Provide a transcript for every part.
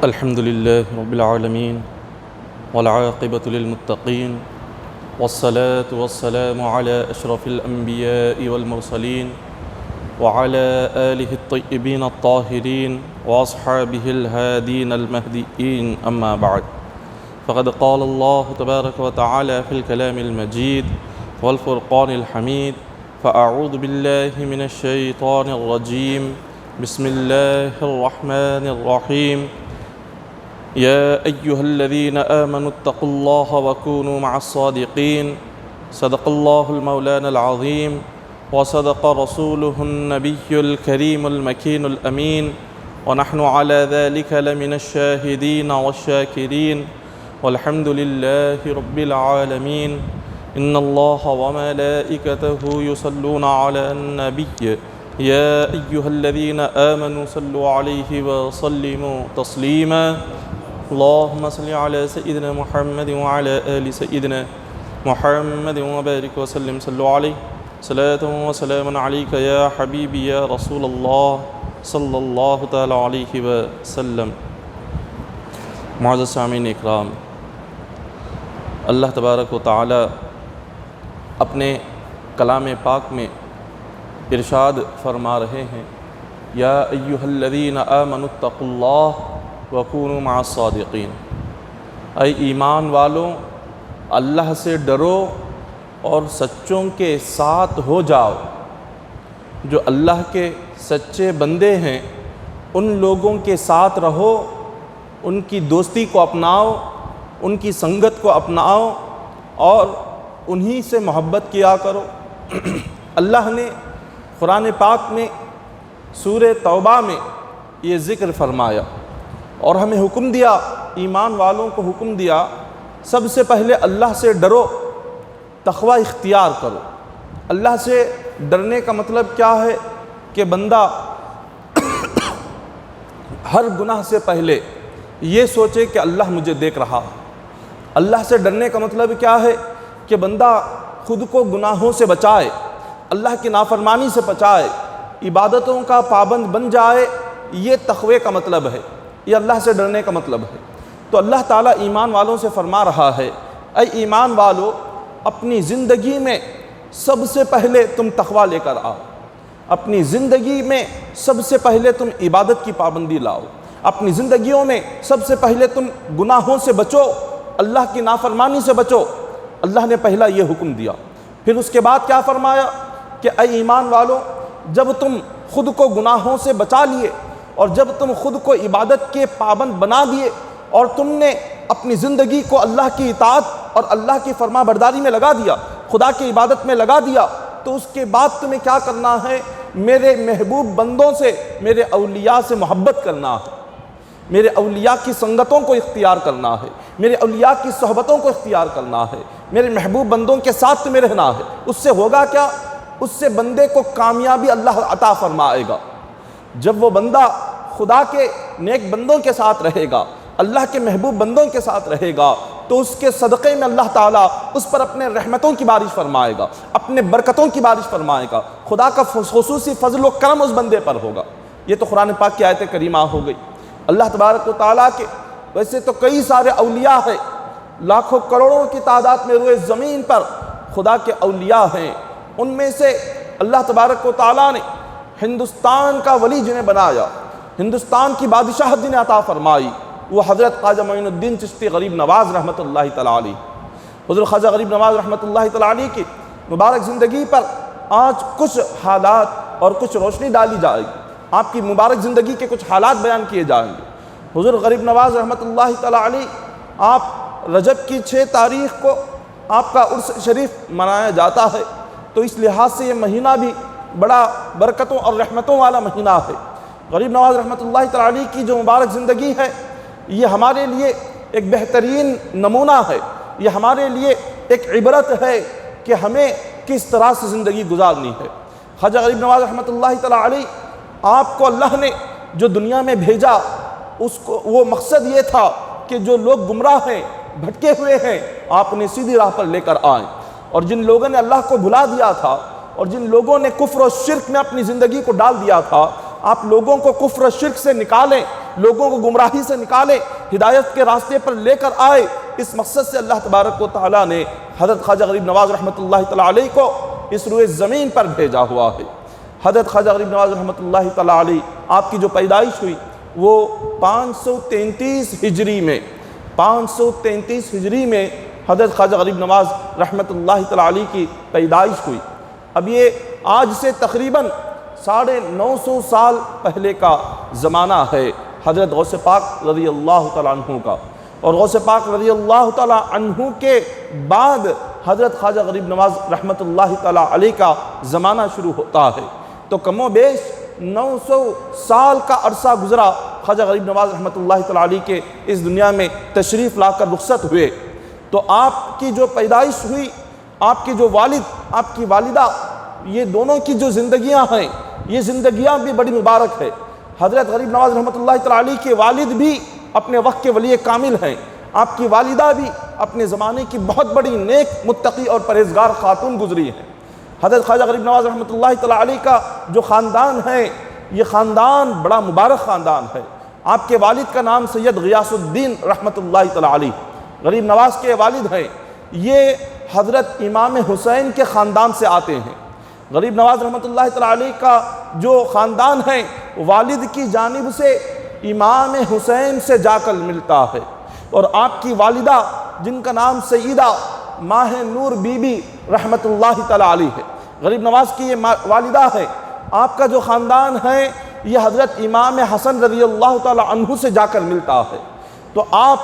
الحمد لله رب العالمين والعاقبة للمتقين والصلاة والسلام على أشرف الأنبياء والمرسلين وعلى آله الطيبين الطاهرين وأصحابه الهادين المهديين. أما بعد، فقد قال الله تبارك وتعالى في الكلام المجيد والفرقان الحميد: فأعوذ بالله من الشيطان الرجيم، بسم الله الرحمن الرحيم. يا أيها الذين آمنوا اتقوا الله وكونوا مع الصادقين. صدق الله المولانا العظيم وصدق رسوله النبي الكريم المكين الأمين، ونحن على ذلك لمن الشاهدين والشاكرين، والحمد لله رب العالمين. إن الله وملائكته يصلون على النبي يا أيها الذين آمنوا صلوا عليه وسلموا تسليما. اللهم صل على سيدنا محمد وعلى آل سيدنا محمد وبارك وسلم. صلوا عليه صلاة وسلام عليك يا حبيبي يا رسول الله صلی اللہ تعالیٰ علیہ وسلم. معزز سامعین اکرام، اللہ تبارک و تعالیٰ اپنے کلام پاک میں ارشاد فرما رہے ہیں: یا ایھا الذین آمنوا اتقوا اللہ وکونوا مع الصادقین. اے ایمان والوں، اللہ سے ڈرو اور سچوں کے ساتھ ہو جاؤ. جو اللہ کے سچے بندے ہیں ان لوگوں کے ساتھ رہو، ان کی دوستی کو اپناؤ، ان کی سنگت کو اپناؤ اور انہی سے محبت کیا کرو. اللہ نے قرآن پاک میں سورہ توبہ میں یہ ذکر فرمایا اور ہمیں حکم دیا، ایمان والوں کو حکم دیا، سب سے پہلے اللہ سے ڈرو، تقوی اختیار کرو. اللہ سے ڈرنے کا مطلب کیا ہے کہ بندہ ہر گناہ سے پہلے یہ سوچے کہ اللہ مجھے دیکھ رہا ہے. اللہ سے ڈرنے کا مطلب کیا ہے کہ بندہ خود کو گناہوں سے بچائے، اللہ کی نافرمانی سے بچائے، عبادتوں کا پابند بن جائے. یہ تقوی کا مطلب ہے، یہ اللہ سے ڈرنے کا مطلب ہے. تو اللہ تعالیٰ ایمان والوں سے فرما رہا ہے: اے ایمان والو، اپنی زندگی میں سب سے پہلے تم تقوی لے کر آؤ. اپنی زندگی میں سب سے پہلے تم عبادت کی پابندی لاؤ. اپنی زندگیوں میں سب سے پہلے تم گناہوں سے بچو، اللہ کی نافرمانی سے بچو. اللہ نے پہلا یہ حکم دیا. پھر اس کے بعد کیا فرمایا کہ اے ایمان والو، جب تم خود کو گناہوں سے بچا لیے اور جب تم خود کو عبادت کے پابند بنا دیے اور تم نے اپنی زندگی کو اللہ کی اطاعت اور اللہ کی فرما برداری میں لگا دیا، خدا کی عبادت میں لگا دیا، تو اس کے بعد تمہیں کیا کرنا ہے؟ میرے محبوب بندوں سے، میرے اولیاء سے محبت کرنا ہے، میرے اولیاء کی سنگتوں کو اختیار کرنا ہے، میرے اولیاء کی صحبتوں کو اختیار کرنا ہے، میرے محبوب بندوں کے ساتھ تمہیں رہنا ہے. اس سے ہوگا کیا؟ اس سے بندے کو کامیابی اللہ عطا فرمائے گا. جب وہ بندہ خدا کے نیک بندوں کے ساتھ رہے گا، اللہ کے محبوب بندوں کے ساتھ رہے گا، تو اس کے صدقے میں اللہ تعالیٰ اس پر اپنے رحمتوں کی بارش فرمائے گا، اپنے برکتوں کی بارش فرمائے گا. خدا کا خصوصی فضل و کرم اس بندے پر ہوگا. یہ تو قرآن پاک کی آیت کریمہ ہو گئی. اللہ تبارک و تعالیٰ کے ویسے تو کئی سارے اولیاء ہیں، لاکھوں کروڑوں کی تعداد میں روئے زمین پر خدا کے اولیاء ہیں. ان میں سے اللہ تبارک و تعالیٰ نے ہندوستان کا ولی جنہیں بنایا، ہندوستان کی بادشاہت جنہیں عطا فرمائی، وہ حضرت خواجہ معین الدین چشتی غریب نواز رحمۃ اللہ تعالیٰ علیہ. حضرت خواجہ غریب نواز رحمۃ اللہ تعالیٰ علیہ کی مبارک زندگی پر آج کچھ حالات اور کچھ روشنی ڈالی جائے گی. آپ کی مبارک زندگی کے کچھ حالات بیان کیے جائیں گے. حضرت غریب نواز رحمۃ اللہ تعالیٰ علیہ، آپ رجب کی 6 تاریخ کو آپ کا عرس شریف منایا جاتا ہے، تو اس لحاظ سے یہ مہینہ بھی بڑا برکتوں اور رحمتوں والا مہینہ ہے. غریب نواز رحمۃ اللہ تعالیٰ علیہ کی جو مبارک زندگی ہے، یہ ہمارے لیے ایک بہترین نمونہ ہے، یہ ہمارے لیے ایک عبرت ہے کہ ہمیں کس طرح سے زندگی گزارنی ہے. خواجہ غریب نواز رحمۃ اللہ تعالیٰ علیہ، آپ کو اللہ نے جو دنیا میں بھیجا، اس کو وہ مقصد یہ تھا کہ جو لوگ گمراہ ہیں، بھٹکے ہوئے ہیں، آپ نے سیدھی راہ پر لے کر آئیں. اور جن لوگوں نے اللہ کو بھلا دیا تھا اور جن لوگوں نے کفر و شرک میں اپنی زندگی کو ڈال دیا تھا، آپ لوگوں کو کفر و شرک سے نکالیں، لوگوں کو گمراہی سے نکالے، ہدایت کے راستے پر لے کر آئے۔ اس مقصد سے اللہ تبارک و تعالیٰ نے حضرت خواجہ غریب نواز رحمۃ اللہ تعالیٰ علیہ کو اس روئے زمین پر بھیجا ہوا ہے۔ حضرت خواجہ غریب نواز رحمۃ اللہ تعالیٰ علیہ آپ کی جو پیدائش ہوئی وہ 533 ہجری میں 533 ہجری میں حضرت خواجہ غریب نواز رحمۃ اللہ تعالیٰ علیہ کی پیدائش ہوئی۔ اب یہ آج سے تقریباً 950 سال پہلے کا زمانہ ہے حضرت غوث پاک رضی اللہ تعالیٰ عنہ کا، اور غوث پاک رضی اللہ تعالیٰ عنہ کے بعد حضرت خواجہ غریب نواز رحمۃ اللہ تعالیٰ علیہ کا زمانہ شروع ہوتا ہے۔ تو کم و بیش 900 سال کا عرصہ گزرا خواجہ غریب نواز رحمۃ اللہ تعالیٰ علیہ کے اس دنیا میں تشریف لا کر رخصت ہوئے۔ تو آپ کی جو پیدائش ہوئی، آپ کے جو والد، آپ کی والدہ، یہ دونوں کی جو زندگیاں ہیں یہ زندگیاں بھی بڑی مبارک ہے۔ حضرت غریب نواز رحمۃ اللہ تعالیٰ علیہ کے والد بھی اپنے وقت کے ولی کامل ہیں، آپ کی والدہ بھی اپنے زمانے کی بہت بڑی نیک، متقی اور پرہیزگار خاتون گزری ہیں۔ حضرت خواجہ غریب نواز رحمۃ اللہ تعالیٰ علیہ کا جو خاندان ہے یہ خاندان بڑا مبارک خاندان ہے۔ آپ کے والد کا نام سید غیاث الدین رحمۃ اللہ تعالیٰ علیہ، غریب نواز کے والد ہیں، یہ حضرت امام حسین کے خاندان سے آتے ہیں۔ غریب نواز رحمۃ اللہ تعالیٰ علیہ کا جو خاندان ہے والد کی جانب سے امام حسین سے جا کر ملتا ہے، اور آپ کی والدہ جن کا نام سیدہ ماہ نور بی بی رحمۃ اللہ تعالیٰ علیہ ہے، غریب نواز کی یہ والدہ ہے۔ آپ کا جو خاندان ہے یہ حضرت امام حسن رضی اللہ تعالیٰ عنہ سے جا کر ملتا ہے۔ تو آپ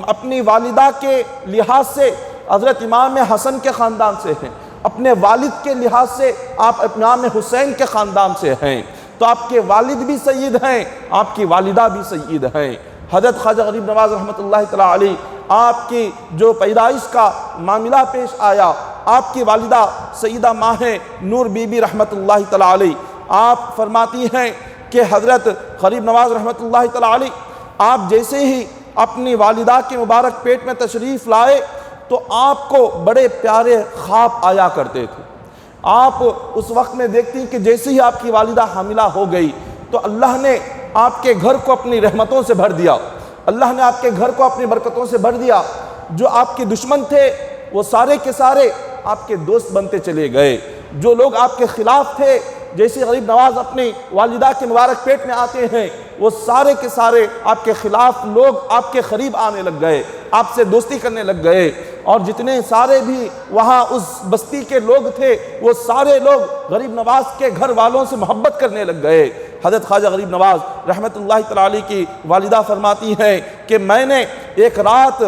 اپنی والدہ کے لحاظ سے حضرت امام حسن کے خاندان سے ہیں، اپنے والد کے لحاظ سے آپ امام حسین کے خاندان سے ہیں۔ تو آپ کے والد بھی سید ہیں، آپ کی والدہ بھی سید ہیں۔ حضرت خواجہ غریب نواز رحمۃ اللہ تعالیٰ علیہ آپ کی جو پیدائش کا معاملہ پیش آیا، آپ کی والدہ سیدہ ماہ نور بی بی رحمۃ اللہ تعالیٰ علیہ آپ فرماتی ہیں کہ حضرت غریب نواز رحمۃ اللہ تعالیٰ علیہ آپ جیسے ہی اپنی والدہ کے مبارک پیٹ میں تشریف لائے تو آپ کو بڑے پیارے خواب آیا کرتے تھے۔ آپ اس وقت میں دیکھتی ہیں کہ جیسے ہی آپ کی والدہ حاملہ ہو گئی تو اللہ نے آپ کے گھر کو اپنی رحمتوں سے بھر دیا، اللہ نے آپ کے گھر کو اپنی برکتوں سے بھر دیا۔ جو آپ کے دشمن تھے وہ سارے کے سارے آپ کے دوست بنتے چلے گئے، جو لوگ آپ کے خلاف تھے جیسے غریب نواز اپنی والدہ کے مبارک پیٹ میں آتے ہیں وہ سارے کے سارے آپ کے خلاف لوگ آپ کے قریب آنے لگ گئے، آپ سے دوستی کرنے لگ گئے، اور جتنے سارے بھی وہاں اس بستی کے لوگ تھے وہ سارے لوگ غریب نواز کے گھر والوں سے محبت کرنے لگ گئے۔ حضرت خواجہ غریب نواز رحمۃ اللہ تعالیٰ علیہ کی والدہ فرماتی ہیں کہ میں نے ایک رات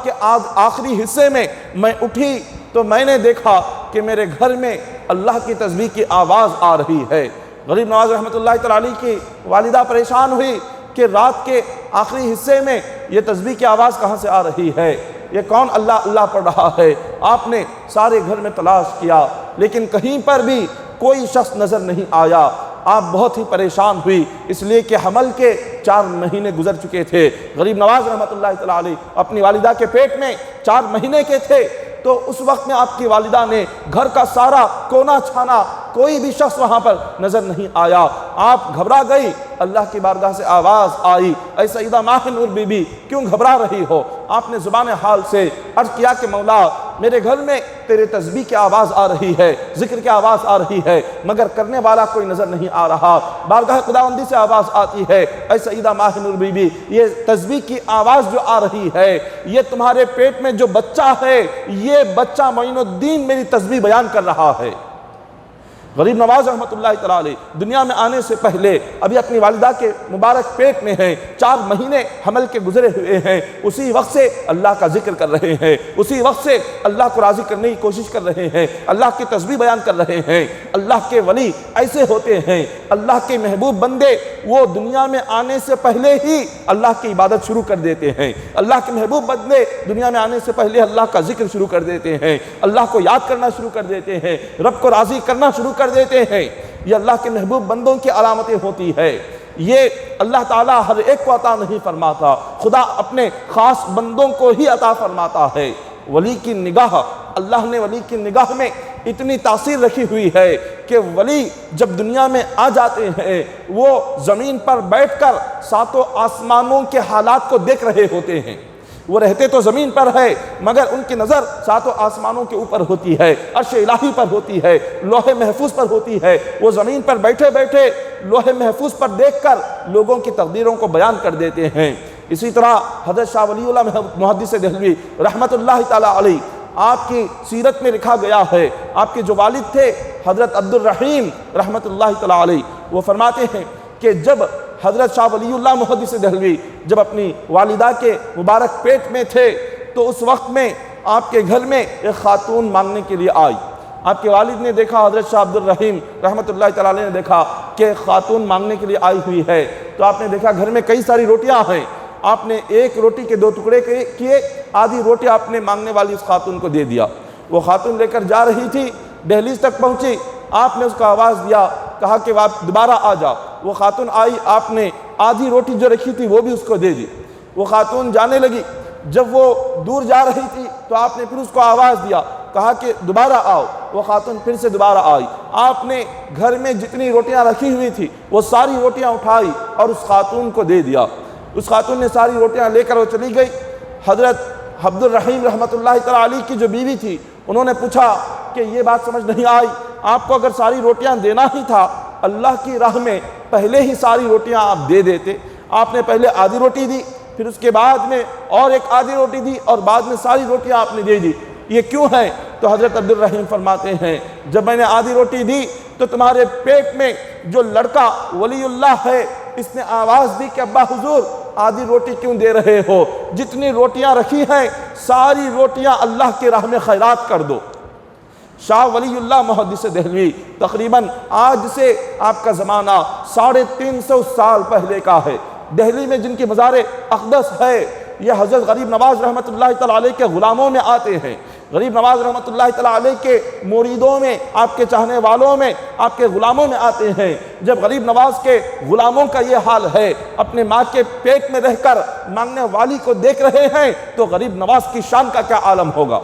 کے آخری حصے میں میں اٹھی تو میں نے دیکھا کہ میرے گھر میں اللہ کی تسبیح کی آواز آ رہی ہے۔ غریب نواز رحمۃ اللہ تعالیٰ علیہ کی والدہ پریشان ہوئی کہ رات کے آخری حصے میں یہ تسبیح کی آواز کہاں سے آ رہی ہے، یہ کون اللہ اللہ پڑھ رہا ہے۔ آپ نے سارے گھر میں تلاش کیا لیکن کہیں پر بھی کوئی شخص نظر نہیں آیا۔ آپ بہت ہی پریشان ہوئی، اس لیے کہ حمل کے 4 مہینے گزر چکے تھے۔ غریب نواز رحمۃ اللہ تعالیٰ علیہ اپنی والدہ کے پیٹ میں 4 مہینے کے تھے۔ تو اس وقت میں آپ کی والدہ نے گھر کا سارا کونا چھانا، کوئی بھی شخص وہاں پر نظر نہیں آیا۔ آپ گھبرا گئی، اللہ کی بارگاہ سے آواز آئی، اے سیدہ ماہ نور بی بی کیوں گھبرا رہی ہو؟ آپ نے زبان حال سے عرض کیا کہ مولا میرے گھر میں تیرے تسبیح کی آواز آ رہی ہے، ذکر کی آواز آ رہی ہے، مگر کرنے والا کوئی نظر نہیں آ رہا۔ بارگاہ خداوندی سے آواز آتی ہے، اے سیدہ ماہ نور بی بی یہ تسبیح کی آواز جو آ رہی ہے یہ تمہارے پیٹ میں جو بچہ ہے یہ بچہ معین الدین میری تسبیح بیان کر رہا ہے۔ غریب نواز رحمۃ اللہ تعالیٰ علیہ دنیا میں آنے سے پہلے ابھی اپنی والدہ کے مبارک پیٹ میں ہیں، 4 مہینے حمل کے گزرے ہوئے ہیں، اسی وقت سے اللہ کا ذکر کر رہے ہیں، اسی وقت سے اللہ کو راضی کرنے کی کوشش کر رہے ہیں، اللہ کی تسبیح بیان کر رہے ہیں۔ اللہ کے ولی ایسے ہوتے ہیں، اللہ کے محبوب بندے وہ دنیا میں آنے سے پہلے ہی اللہ کی عبادت شروع کر دیتے ہیں، اللہ کے محبوب بندے دنیا میں آنے سے پہلے اللہ کا ذکر شروع کر دیتے ہیں، اللہ کو یاد کرنا شروع کر دیتے ہیں، رب کو راضی کرنا شروع کر دیتے ہیں۔ یہ اللہ کے محبوب بندوں کی علامتیں ہوتی ہے، یہ اللہ تعالیٰ ہر ایک کو عطا نہیں فرماتا، خدا اپنے خاص بندوں کو ہی عطا فرماتا ہے۔ ولی کی نگاہ، اللہ نے ولی کی نگاہ میں اتنی تاثیر رکھی ہوئی ہے کہ ولی جب دنیا میں آ جاتے ہیں وہ زمین پر بیٹھ کر ساتوں آسمانوں کے حالات کو دیکھ رہے ہوتے ہیں۔ وہ رہتے تو زمین پر ہے مگر ان کی نظر ساتوں آسمانوں کے اوپر ہوتی ہے، عرش الہی پر ہوتی ہے، لوح محفوظ پر ہوتی ہے۔ وہ زمین پر بیٹھے بیٹھے لوح محفوظ پر دیکھ کر لوگوں کی تقدیروں کو بیان کر دیتے ہیں۔ اسی طرح حضرت شاہ ولی اللہ محدث دہلوی رحمۃ اللہ تعالی علیہ، آپ کی سیرت میں لکھا گیا ہے، آپ کے جو والد تھے حضرت عبد الرحیم رحمۃ اللہ تعالی علیہ، وہ فرماتے ہیں کہ جب حضرت شاہ ولی اللہ محدث دہلوی جب اپنی والدہ کے مبارک پیٹ میں تھے تو اس وقت میں آپ کے گھر میں ایک خاتون مانگنے کے لیے آئی۔ آپ کے والد نے دیکھا، حضرت شاہ عبد الرحیم رحمۃ اللہ تعالی علیہ نے دیکھا کہ خاتون مانگنے کے لیے آئی ہوئی ہے، تو آپ نے دیکھا گھر میں کئی ساری روٹیاں ہیں، آپ نے ایک روٹی کے 2 ٹکڑے کیے، آدھی روٹی آپ نے مانگنے والی اس خاتون کو دے دیا۔ وہ خاتون لے کر جا رہی تھی، دہلیز تک پہنچی، آپ نے اس کو آواز دیا، کہا کہ آپ دوبارہ آ جا۔ وہ خاتون آئی، آپ نے آدھی روٹی جو رکھی تھی وہ بھی اس کو دے دی۔ وہ خاتون جانے لگی، جب وہ دور جا رہی تھی تو آپ نے پھر اس کو آواز دیا، کہا کہ دوبارہ آؤ۔ وہ خاتون پھر سے دوبارہ آئی، آپ نے گھر میں جتنی روٹیاں رکھی ہوئی تھی وہ ساری روٹیاں اٹھائی اور اس خاتون کو دے دیا۔ اس خاتون نے ساری روٹیاں لے کر وہ چلی گئی۔ حضرت عبد الرحیم رحمۃ اللہ تعالی علیہ کی جو بیوی تھی انہوں نے پوچھا کہ یہ بات سمجھ نہیں آئی، آپ کو اگر ساری روٹیاں دینا ہی تھا اللہ کی راہ میں پہلے ہی ساری روٹیاں آپ دے دیتے، آپ نے پہلے آدھی روٹی دی، پھر اس کے بعد میں اور ایک آدھی روٹی دی اور بعد میں ساری روٹیاں آپ نے دے دی، یہ کیوں ہے؟ تو حضرت عبد الرحیم فرماتے ہیں جب میں نے آدھی روٹی دی تو تمہارے پیٹ میں جو لڑکا ولی اللہ ہے اس نے آواز دی کہ ابا حضور آدھی روٹی کیوں دے رہے ہو، جتنی روٹیاں رکھی ہیں ساری روٹیاں اللہ کی راہ میں خیرات کر دو۔ شاہ ولی اللہ محدث دہلوی تقریباً آج سے آپ کا زمانہ 350 سال پہلے کا ہے، دہلی میں جن کی مزار اقدس ہے یہ حضرت غریب نواز رحمۃ اللہ تعالی علیہ کے غلاموں میں آتے ہیں، غریب نواز رحمۃ اللہ تعالی علیہ کے مریدوں میں، آپ کے چاہنے والوں میں، آپ کے غلاموں میں آتے ہیں۔ جب غریب نواز کے غلاموں کا یہ حال ہے، اپنے ماں کے پیٹ میں رہ کر مانگنے والی کو دیکھ رہے ہیں تو غریب نواز کی شان کا کیا عالم ہوگا۔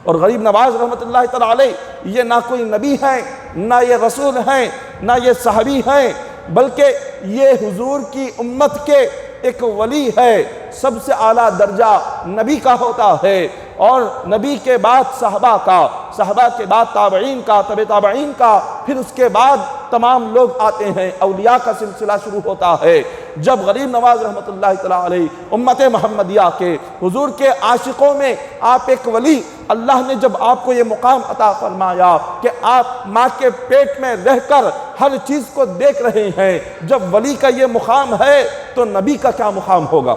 اور غریب نواز رحمۃ اللہ تعالی علیہ یہ نہ کوئی نبی ہیں، نہ یہ رسول ہیں، نہ یہ صحابی ہیں، بلکہ یہ حضور کی امت کے ایک ولی ہے۔ سب سے اعلیٰ درجہ نبی کا ہوتا ہے اور نبی کے بعد صحابہ کا، صحابہ کے بعد تابعین کا، تبع تابعین کا، پھر اس کے بعد تمام لوگ آتے ہیں، اولیاء کا سلسلہ شروع ہوتا ہے۔ جب غریب نواز رحمۃ اللہ تعالی علیہ امت محمدیہ کے حضور کے عاشقوں میں آپ ایک ولی، اللہ نے جب آپ کو یہ مقام عطا فرمایا کہ آپ ماں کے پیٹ میں رہ کر ہر چیز کو دیکھ رہے ہیں، جب ولی کا یہ مقام ہے تو نبی کا کیا مقام ہوگا۔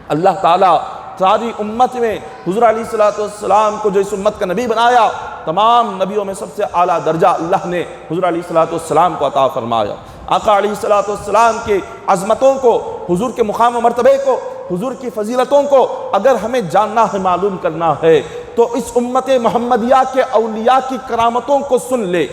اللہ تعالیٰ ساری امت میں حضور علیہ السلام کو جو اس امت کا نبی بنایا، تمام نبیوں میں سب سے اعلیٰ درجہ اللہ نے حضور علیہ السلام کو عطا فرمایا۔ آقا علیہ السلام کی عظمتوں کو، حضور کے مقام و مرتبے کو، حضور کی فضیلتوں کو اگر ہمیں جاننا ہے، معلوم کرنا ہے تو اس امت محمدیہ کے اولیاء کی کرامتوں کو سن لے،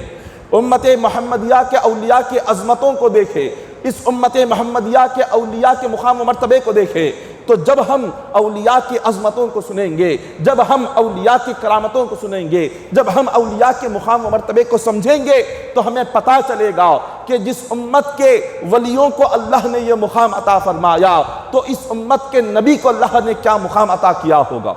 امت محمدیہ کے اولیاء کی عظمتوں کو دیکھے، اس امت محمدیہ کے اولیاء کے مقام و مرتبے کو دیکھے۔ تو جب ہم اولیاء کی عظمتوں کو سنیں گے، جب ہم اولیاء کی کرامتوں کو سنیں گے، جب ہم اولیاء کے مقام و مرتبے کو سمجھیں گے تو ہمیں پتہ چلے گا کہ جس امت کے ولیوں کو اللہ نے یہ مقام عطا فرمایا تو اس امت کے نبی کو اللہ نے کیا مقام عطا کیا ہوگا۔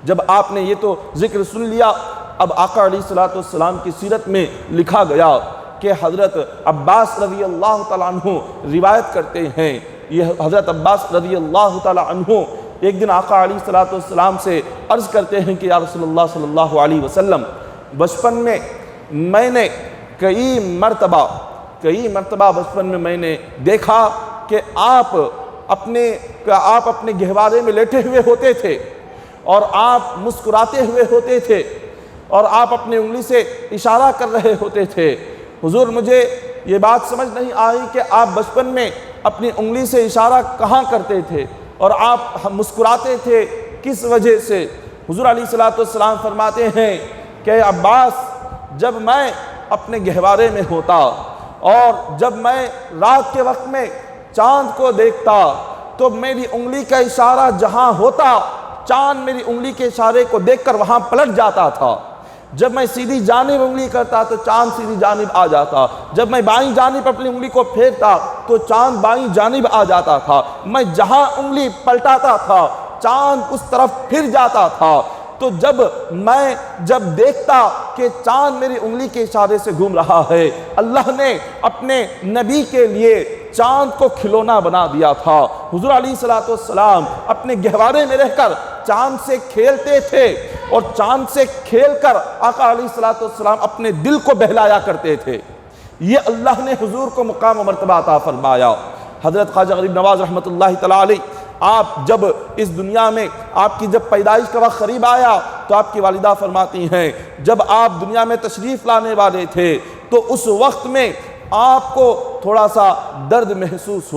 جب آپ نے یہ تو ذکر سن لیا، اب آقا علیہ السلام کی سیرت میں لکھا گیا کہ حضرت عباس رضی اللہ تعالیٰ عنہ روایت کرتے ہیں، یہ حضرت عباس رضی اللہ تعالیٰ عنہ ایک دن آقا علیہ السلام سے عرض کرتے ہیں کہ یا رسول اللہ صلی اللہ علیہ وسلم، بچپن میں نے کئی مرتبہ بچپن میں نے دیکھا کہ آپ اپنے گہوارے میں لیٹے ہوئے ہوتے تھے اور آپ مسکراتے ہوئے ہوتے تھے اور آپ اپنی انگلی سے اشارہ کر رہے ہوتے تھے۔ حضور مجھے یہ بات سمجھ نہیں آئی کہ آپ بچپن میں اپنی انگلی سے اشارہ کہاں کرتے تھے اور آپ مسکراتے تھے کس وجہ سے؟ حضور علیہ السلام فرماتے ہیں کہ عباس، جب میں اپنے گہوارے میں ہوتا اور جب میں رات کے وقت میں چاند کو دیکھتا تو میری انگلی کا اشارہ جہاں ہوتا چاند میری انگلی کے اشارے کو دیکھ کر وہاں پلٹ جاتا تھا۔ جب میں سیدھی جانب انگلی کرتا تو چاند سیدھی جانب آ جاتا، جب میں بائیں جانب اپنی انگلی کو پھیرتا تو چاند بائیں جانب آ جاتا تھا، میں جہاں انگلی پلٹاتا تھا چاند اس طرف پھر جاتا تھا۔ تو جب دیکھتا کہ چاند میری انگلی کے اشارے سے گھوم رہا ہے، اللہ نے اپنے نبی کے لیے چاند کو کھلونا بنا دیا تھا۔ حضور علیہ السلام اپنے گہوارے میں رہ کر چاند سے کھیلتے تھے، اور چاند سے کھیل کر آقا علیہ السلام اپنے دل کو بہلایا کرتے تھے۔ یہ اللہ نے حضور کو مقام و مرتبہ عطا فرمایا۔ حضرت خواجہ غریب نواز رحمۃ اللہ تعالیٰ علیہ، آپ جب اس دنیا میں آپ کی جب پیدائش کا وقت قریب آیا تو آپ کی والدہ فرماتی ہیں جب آپ دنیا میں تشریف لانے والے تھے تو اس وقت میں آپ کو تھوڑا سا درد محسوس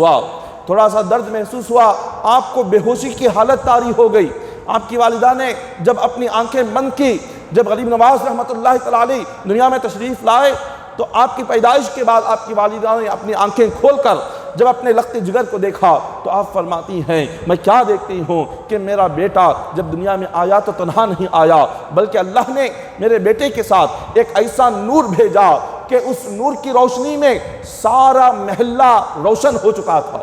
ہوا، آپ کو بے ہوشی کی حالت طاری ہو گئی۔ آپ کی والدہ نے جب اپنی آنکھیں بند کی، جب غریب نواز رحمۃ اللہ تعالیٰ علیہ دنیا میں تشریف لائے تو آپ کی پیدائش کے بعد آپ کی والدہ نے اپنی آنکھیں کھول کر جب اپنے لخت جگر کو دیکھا تو آپ فرماتی ہیں میں کیا دیکھتی ہوں کہ میرا بیٹا جب دنیا میں آیا تو تنہا نہیں آیا، بلکہ اللہ نے میرے بیٹے کے ساتھ ایک ایسا نور بھیجا کہ اس نور کی روشنی میں سارا محلہ روشن ہو چکا تھا۔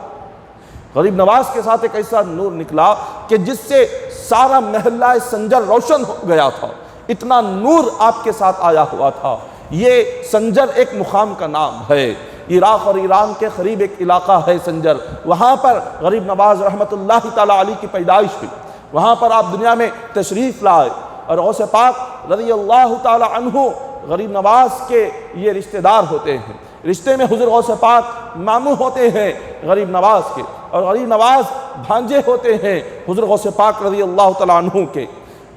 غریب نواز کے ساتھ ایک ایسا نور نکلا کہ جس سے سارا محلہ سنجر روشن ہو گیا تھا، اتنا نور آپ کے ساتھ آیا ہوا تھا۔ یہ سنجر ایک مقام کا نام ہے، عراق اور ایران کے قریب ایک علاقہ ہے سنجر، وہاں پر غریب نواز رحمۃ اللہ تعالیٰ علیہ کی پیدائش ہوئی، وہاں پر آپ دنیا میں تشریف لائے، اور غوث پاک رضی اللہ تعالیٰ عنہ غریب نواز کے یہ رشتہ دار ہوتے ہیں، رشتے میں حضور غوث پاک ماموں ہوتے ہیں غریب نواز کے، اور غریب نواز بھانجے ہوتے ہیں حضور غوث پاک رضی اللہ تعالیٰ عنہ کے۔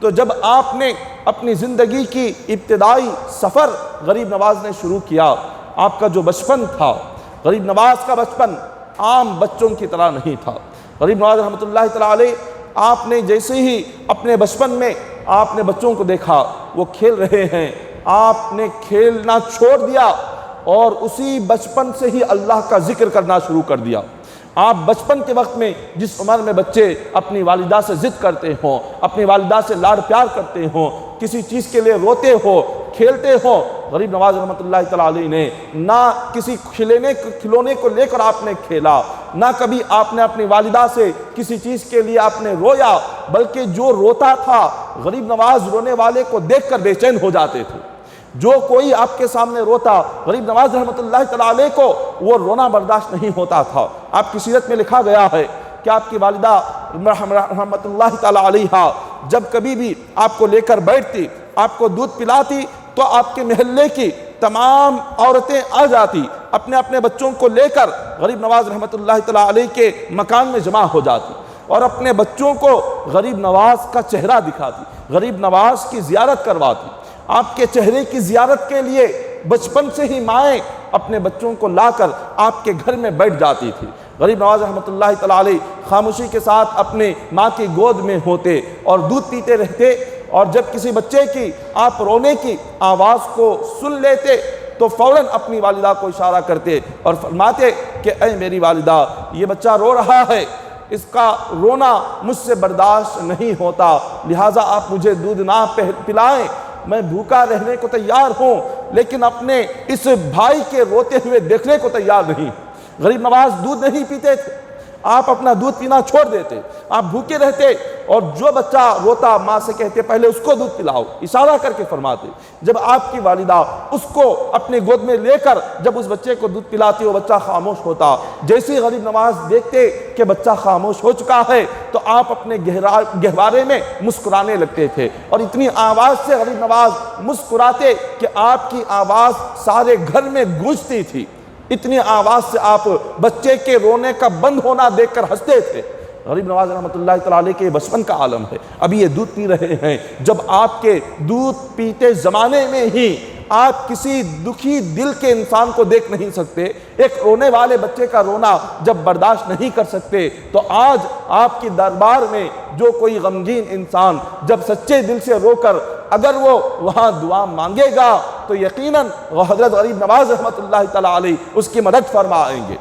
تو جب آپ نے اپنی زندگی کی ابتدائی سفر غریب نواز نے شروع کیا، آپ کا جو بچپن تھا، غریب نواز کا بچپن عام بچوں کی طرح نہیں تھا۔ غریب نواز رحمۃ اللہ تعالیٰ علیہ، آپ نے جیسے ہی اپنے بچپن میں آپ نے بچوں کو دیکھا وہ کھیل رہے ہیں، آپ نے کھیلنا چھوڑ دیا اور اسی بچپن سے ہی اللہ کا ذکر کرنا شروع کر دیا۔ آپ بچپن کے وقت میں جس عمر میں بچے اپنی والدہ سے ضد کرتے ہوں، اپنی والدہ سے لاڑ پیار کرتے ہوں، کسی چیز کے لیے روتے ہو، کھیلتے ہو، غریب نواز رحمۃ اللہ تعالیٰ علیہ نے نہ کسی کھلونے کو لے کر آپ نے کھیلا، نہ کبھی آپ نے اپنی والدہ سے کسی چیز کے لیے آپ نے رویا، بلکہ جو روتا تھا غریب نواز رونے والے کو دیکھ کر بے چین ہو جاتے تھے۔ جو کوئی آپ کے سامنے روتا غریب نواز رحمۃ اللہ تعالیٰ علیہ کو وہ رونا برداشت نہیں ہوتا تھا۔ آپ کی سیرت میں لکھا گیا ہے کہ آپ کی والدہ رحمۃ اللہ تعالیٰ علیہ جب کبھی بھی آپ کو لے کر بیٹھتی، آپ کو دودھ پلاتی تو آپ کے محلے کی تمام عورتیں آ جاتی، اپنے اپنے بچوں کو لے کر غریب نواز رحمۃ اللہ تعالیٰ علیہ کے مکان میں جمع ہو جاتی اور اپنے بچوں کو غریب نواز کا چہرہ دکھاتی، غریب نواز کی زیارت کرواتی۔ آپ کے چہرے کی زیارت کے لیے بچپن سے ہی مائیں اپنے بچوں کو لا کر آپ کے گھر میں بیٹھ جاتی تھی۔ غریب نواز رحمۃ اللہ تعالیٰ علیہ خاموشی کے ساتھ اپنے ماں کی گود میں ہوتے اور دودھ پیتے رہتے، اور جب کسی بچے کی آپ رونے کی آواز کو سن لیتے تو فوراً اپنی والدہ کو اشارہ کرتے اور فرماتے کہ اے میری والدہ، یہ بچہ رو رہا ہے، اس کا رونا مجھ سے برداشت نہیں ہوتا، لہٰذا آپ مجھے دودھ نہ پلائیں، میں بھوکا رہنے کو تیار ہوں لیکن اپنے اس بھائی کے روتے ہوئے دیکھنے کو تیار نہیں۔ غریب نواز دودھ نہیں پیتے تھے، آپ اپنا دودھ پینا چھوڑ دیتے، آپ بھوکے رہتے، اور جو بچہ روتا ماں سے کہتے پہلے اس کو دودھ پلاؤ، اشارہ کر کے فرماتے۔ جب آپ کی والدہ اس کو اپنے گود میں لے کر جب اس بچے کو دودھ پلاتی وہ بچہ خاموش ہوتا، جیسے غریب نواز دیکھتے کہ بچہ خاموش ہو چکا ہے تو آپ اپنے گہوارے میں مسکرانے لگتے تھے، اور اتنی آواز سے غریب نواز مسکراتے کہ آپ کی آواز سارے گھر میں گونجتی تھی، اتنی آواز سے آپ بچے کے رونے کا بند ہونا دیکھ کر ہنستے تھے۔ غریب نواز رحمۃ اللہ تعالیٰ علیہ کے بچپن کا عالم ہے، ابھی یہ دودھ پی رہے ہیں، جب آپ کے دودھ پیتے زمانے میں ہی آپ کسی دکھی دل کے انسان کو دیکھ نہیں سکتے، ایک رونے والے بچے کا رونا جب برداشت نہیں کر سکتے، تو آج آپ کی دربار میں جو کوئی غمگین انسان جب سچے دل سے رو کر اگر وہ وہاں دعا مانگے گا تو یقیناً حضرت غریب نواز رحمۃ اللہ تعالیٰ علیہ اس کی مدد فرمائیں گے۔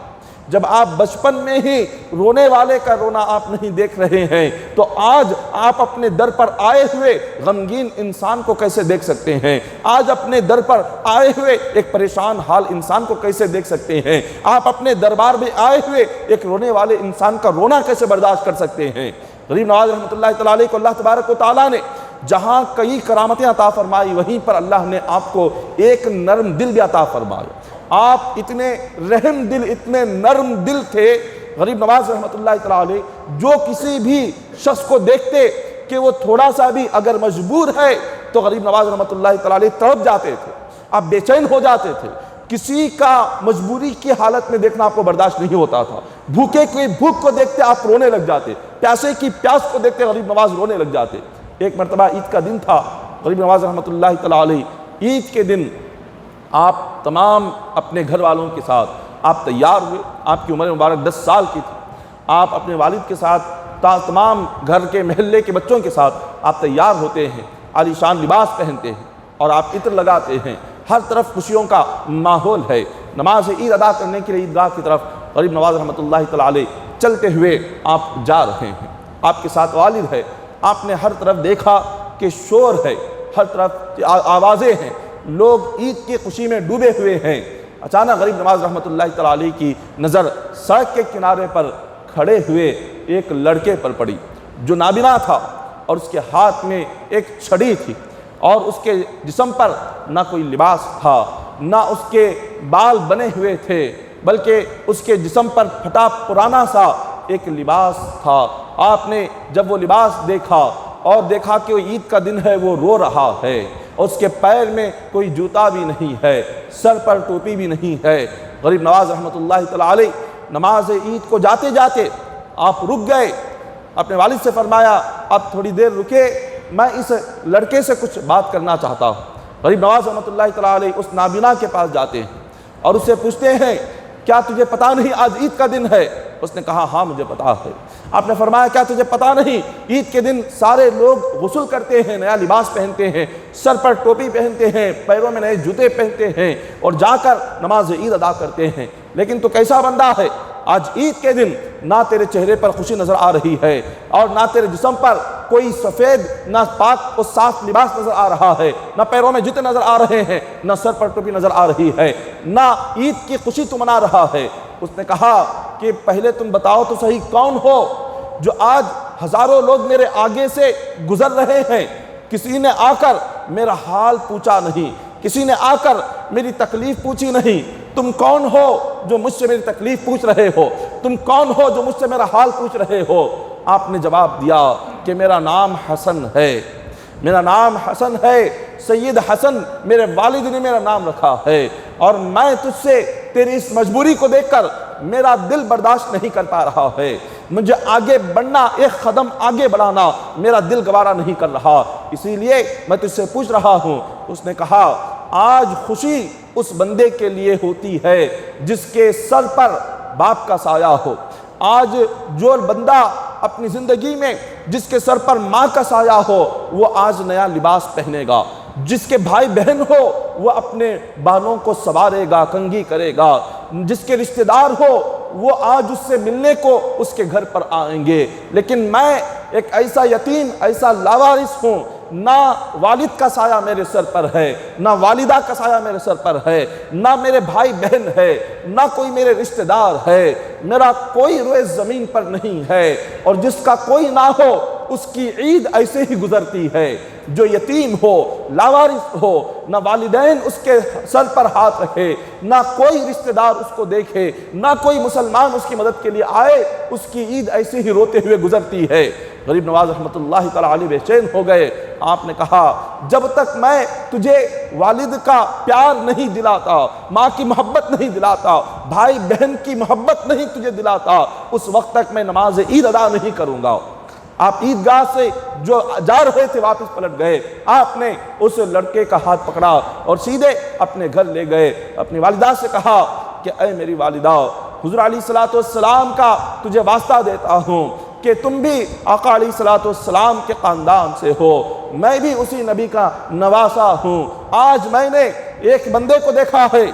جب آپ بچپن میں ہی رونے والے کا رونا آپ نہیں دیکھ رہے ہیں تو آج آپ اپنے در پر آئے ہوئے غمگین انسان کو کیسے دیکھ سکتے ہیں؟ آج اپنے در پر آئے ہوئے ایک پریشان حال انسان کو کیسے دیکھ سکتے ہیں؟ آپ اپنے دربار میں آئے ہوئے ایک رونے والے انسان کا رونا کیسے برداشت کر سکتے ہیں؟ غریب نواز رحمۃ اللہ تعالیٰ علیہ کو اللہ تبارک و تعالیٰ نے جہاں کئی کرامتیں عطا فرمائی، وہیں پر اللہ نے آپ کو ایک نرم دل بھی عطا فرمایا۔ آپ اتنے رحم دل، اتنے نرم دل تھے غریب نواز رحمۃ اللہ تعالیٰ علیہ، جو کسی بھی شخص کو دیکھتے کہ وہ تھوڑا سا بھی اگر مجبور ہے تو غریب نواز رحمۃ اللہ تعالیٰ علیہ تڑپ جاتے تھے، آپ بے چین ہو جاتے تھے۔ کسی کا مجبوری کی حالت میں دیکھنا آپ کو برداشت نہیں ہوتا تھا۔ بھوکے کی بھوک کو دیکھتے آپ رونے لگ جاتے، پیاسے کی پیاس کو دیکھتے غریب نواز رونے لگ جاتے۔ ایک مرتبہ عید کا دن تھا، غریب نواز رحمۃ اللہ تعالیٰ علیہ عید کے دن آپ تمام اپنے گھر والوں کے ساتھ آپ تیار ہوئے۔ آپ کی عمر مبارک 10 سال کی تھی۔ آپ اپنے والد کے ساتھ تمام گھر کے محلے کے بچوں کے ساتھ آپ تیار ہوتے ہیں، عالی شان لباس پہنتے ہیں اور آپ عطر لگاتے ہیں۔ ہر طرف خوشیوں کا ماحول ہے۔ نماز عید ادا کرنے کے لیے عیدگاہ کی طرف غریب نواز رحمۃ اللہ تعالیٰ علیہ چلتے ہوئے آپ جا رہے ہیں۔ آپ کے ساتھ والد ہے۔ آپ نے ہر طرف دیکھا کہ شور ہے، ہر طرف آوازیں ہیں، لوگ عید کی خوشی میں ڈوبے ہوئے ہیں۔ اچانک غریب نواز رحمۃ اللہ تعالیٰ علیہ کی نظر سڑک کے کنارے پر کھڑے ہوئے ایک لڑکے پر پڑی جو نابینا تھا اور اس کے ہاتھ میں ایک چھڑی تھی اور اس کے جسم پر نہ کوئی لباس تھا، نہ اس کے بال بنے ہوئے تھے، بلکہ اس کے جسم پر پھٹا پرانا سا ایک لباس تھا۔ آپ نے جب وہ لباس دیکھا اور دیکھا کہ وہ عید کا دن ہے، وہ رو رہا ہے اور اس کے پیر میں کوئی جوتا بھی نہیں ہے، سر پر ٹوپی بھی نہیں ہے۔ غریب نواز رحمۃ اللہ تعالیٰ علیہ نماز عید کو جاتے جاتے آپ رک گئے، اپنے والد سے فرمایا اب تھوڑی دیر رکے، میں اس لڑکے سے کچھ بات کرنا چاہتا ہوں۔ غریب نواز رحمۃ اللہ تعالیٰ علیہ اس نابینا کے پاس جاتے ہیں اور اس سے پوچھتے ہیں کیا تجھے پتہ نہیں آج عید کا دن ہے؟ اس نے کہا ہاں مجھے پتہ ہے۔ آپ نے فرمایا کیا تجھے پتہ نہیں عید کے دن سارے لوگ غسل کرتے ہیں، نیا لباس پہنتے ہیں، سر پر ٹوپی پہنتے ہیں، پیروں میں نئے جوتے پہنتے ہیں اور جا کر نماز عید ادا کرتے ہیں، لیکن تو کیسا بندہ ہے، آج عید کے دن نہ تیرے چہرے پر خوشی نظر آ رہی ہے اور نہ تیرے جسم پر کوئی سفید نہ پاک اور صاف لباس نظر آ رہا ہے، نہ پیروں میں جوتے نظر آ رہے ہیں، نہ سر پر ٹوپی نظر آ رہی ہے، نہ عید کی خوشی تو منا رہا ہے۔ اس نے کہا کہ پہلے تم بتاؤ تو صحیح کون ہو جو آج ہزاروں لوگ میرے آگے سے گزر رہے ہیں، کسی نے آ کر میرا حال پوچھا نہیں، کسی نے آ کر میری تکلیف پوچھی نہیں، تم کون ہو جو مجھ سے میری تکلیف پوچھ رہے ہو، تم کون ہو جو مجھ سے میرا حال پوچھ رہے ہو؟ آپ نے جواب دیا کہ میرا نام حسن ہے، میرا نام حسن ہے، سید حسن میرے والد نے میرا نام رکھا ہے، اور میں تجھ سے تیری اس مجبوری کو دیکھ کر میرا دل برداشت نہیں کر پا رہا ہے، مجھے آگے بڑھنا، ایک قدم آگے بڑھانا میرا دل گوارا نہیں کر رہا، اسی لیے میں تجھ سے پوچھ رہا ہوں۔ اس نے کہا آج خوشی اس بندے کے لیے ہوتی ہے جس کے سر پر باپ کا سایہ ہو، آج جو بندہ اپنی زندگی میں جس کے سر پر ماں کا سایہ ہو وہ آج نیا لباس پہنے گا، جس کے بھائی بہن ہو وہ اپنے بالوں کو سنوارے گا، کنگھی کرے گا، جس کے رشتہ دار ہو وہ آج اس سے ملنے کو اس کے گھر پر آئیں گے، لیکن میں ایک ایسا یتیم، ایسا لاوارث ہوں، نہ والد کا سایہ میرے سر پر ہے، نہ والدہ کا سایہ میرے سر پر ہے، نہ میرے بھائی بہن ہے، نہ کوئی میرے رشتہ دار ہے، میرا کوئی روئے زمین پر نہیں ہے، اور جس کا کوئی نہ ہو اس کی عید ایسے ہی گزرتی ہے، جو یتیم ہو، لاوارث ہو، نہ والدین اس کے سر پر ہاتھ رکھے، نہ کوئی رشتہ دار اس کو دیکھے، نہ کوئی مسلمان اس کی مدد کے لیے آئے، اس کی عید ایسے ہی روتے ہوئے گزرتی ہے۔ غریب نواز رحمۃ اللہ تعالیٰ علیہ بے چین ہو گئے۔ آپ نے کہا جب تک میں تجھے والد کا پیار نہیں دلاتا، ماں کی محبت نہیں دلاتا، بھائی بہن کی محبت نہیں تجھے دلاتا، اس وقت تک میں نماز عید ادا نہیں کروں گا۔ آپ عیدگاہ سے جو جا رہے تھے واپس پلٹ گئے، آپ نے اس لڑکے کا ہاتھ پکڑا اور سیدھے اپنے گھر لے گئے، اپنی والدہ سے کہا کہ اے میری والدہ، حضور علیہ الصلوۃ والسلام کا تجھے واسطہ دیتا ہوں کہ تم بھی آقا علیہ الصلوۃ والسلام کے خاندان سے ہو، میں بھی اسی نبی کا نواسا ہوں۔ آج میں نے ایک بندے کو دیکھا ہے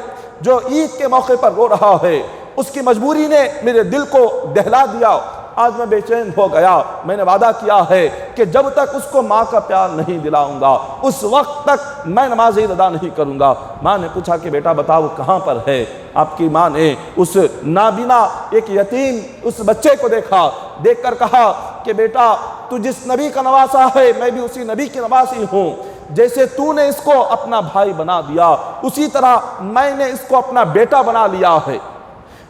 جو عید کے موقع پر رو رہا ہے، اس کی مجبوری نے میرے دل کو دہلا دیا، آج میں بے چین ہو گیا۔ میں نے وعدہ کیا ہے کہ جب تک اس کو ماں کا پیار نہیں دلاؤں گا اس وقت تک میں نماز عید ادا نہیں کروں گا۔ ماں نے پوچھا کہ بیٹا بتاؤ کہاں پر ہے؟ آپ کی ماں نے اس نابینا ایک یتیم اس بچے کو دیکھا، دیکھ کر کہا کہ بیٹا تو جس نبی کا نواسا ہے میں بھی اسی نبی کی نواسی ہوں، جیسے تو نے اس کو اپنا بھائی بنا دیا اسی طرح میں نے اس کو اپنا بیٹا بنا لیا ہے۔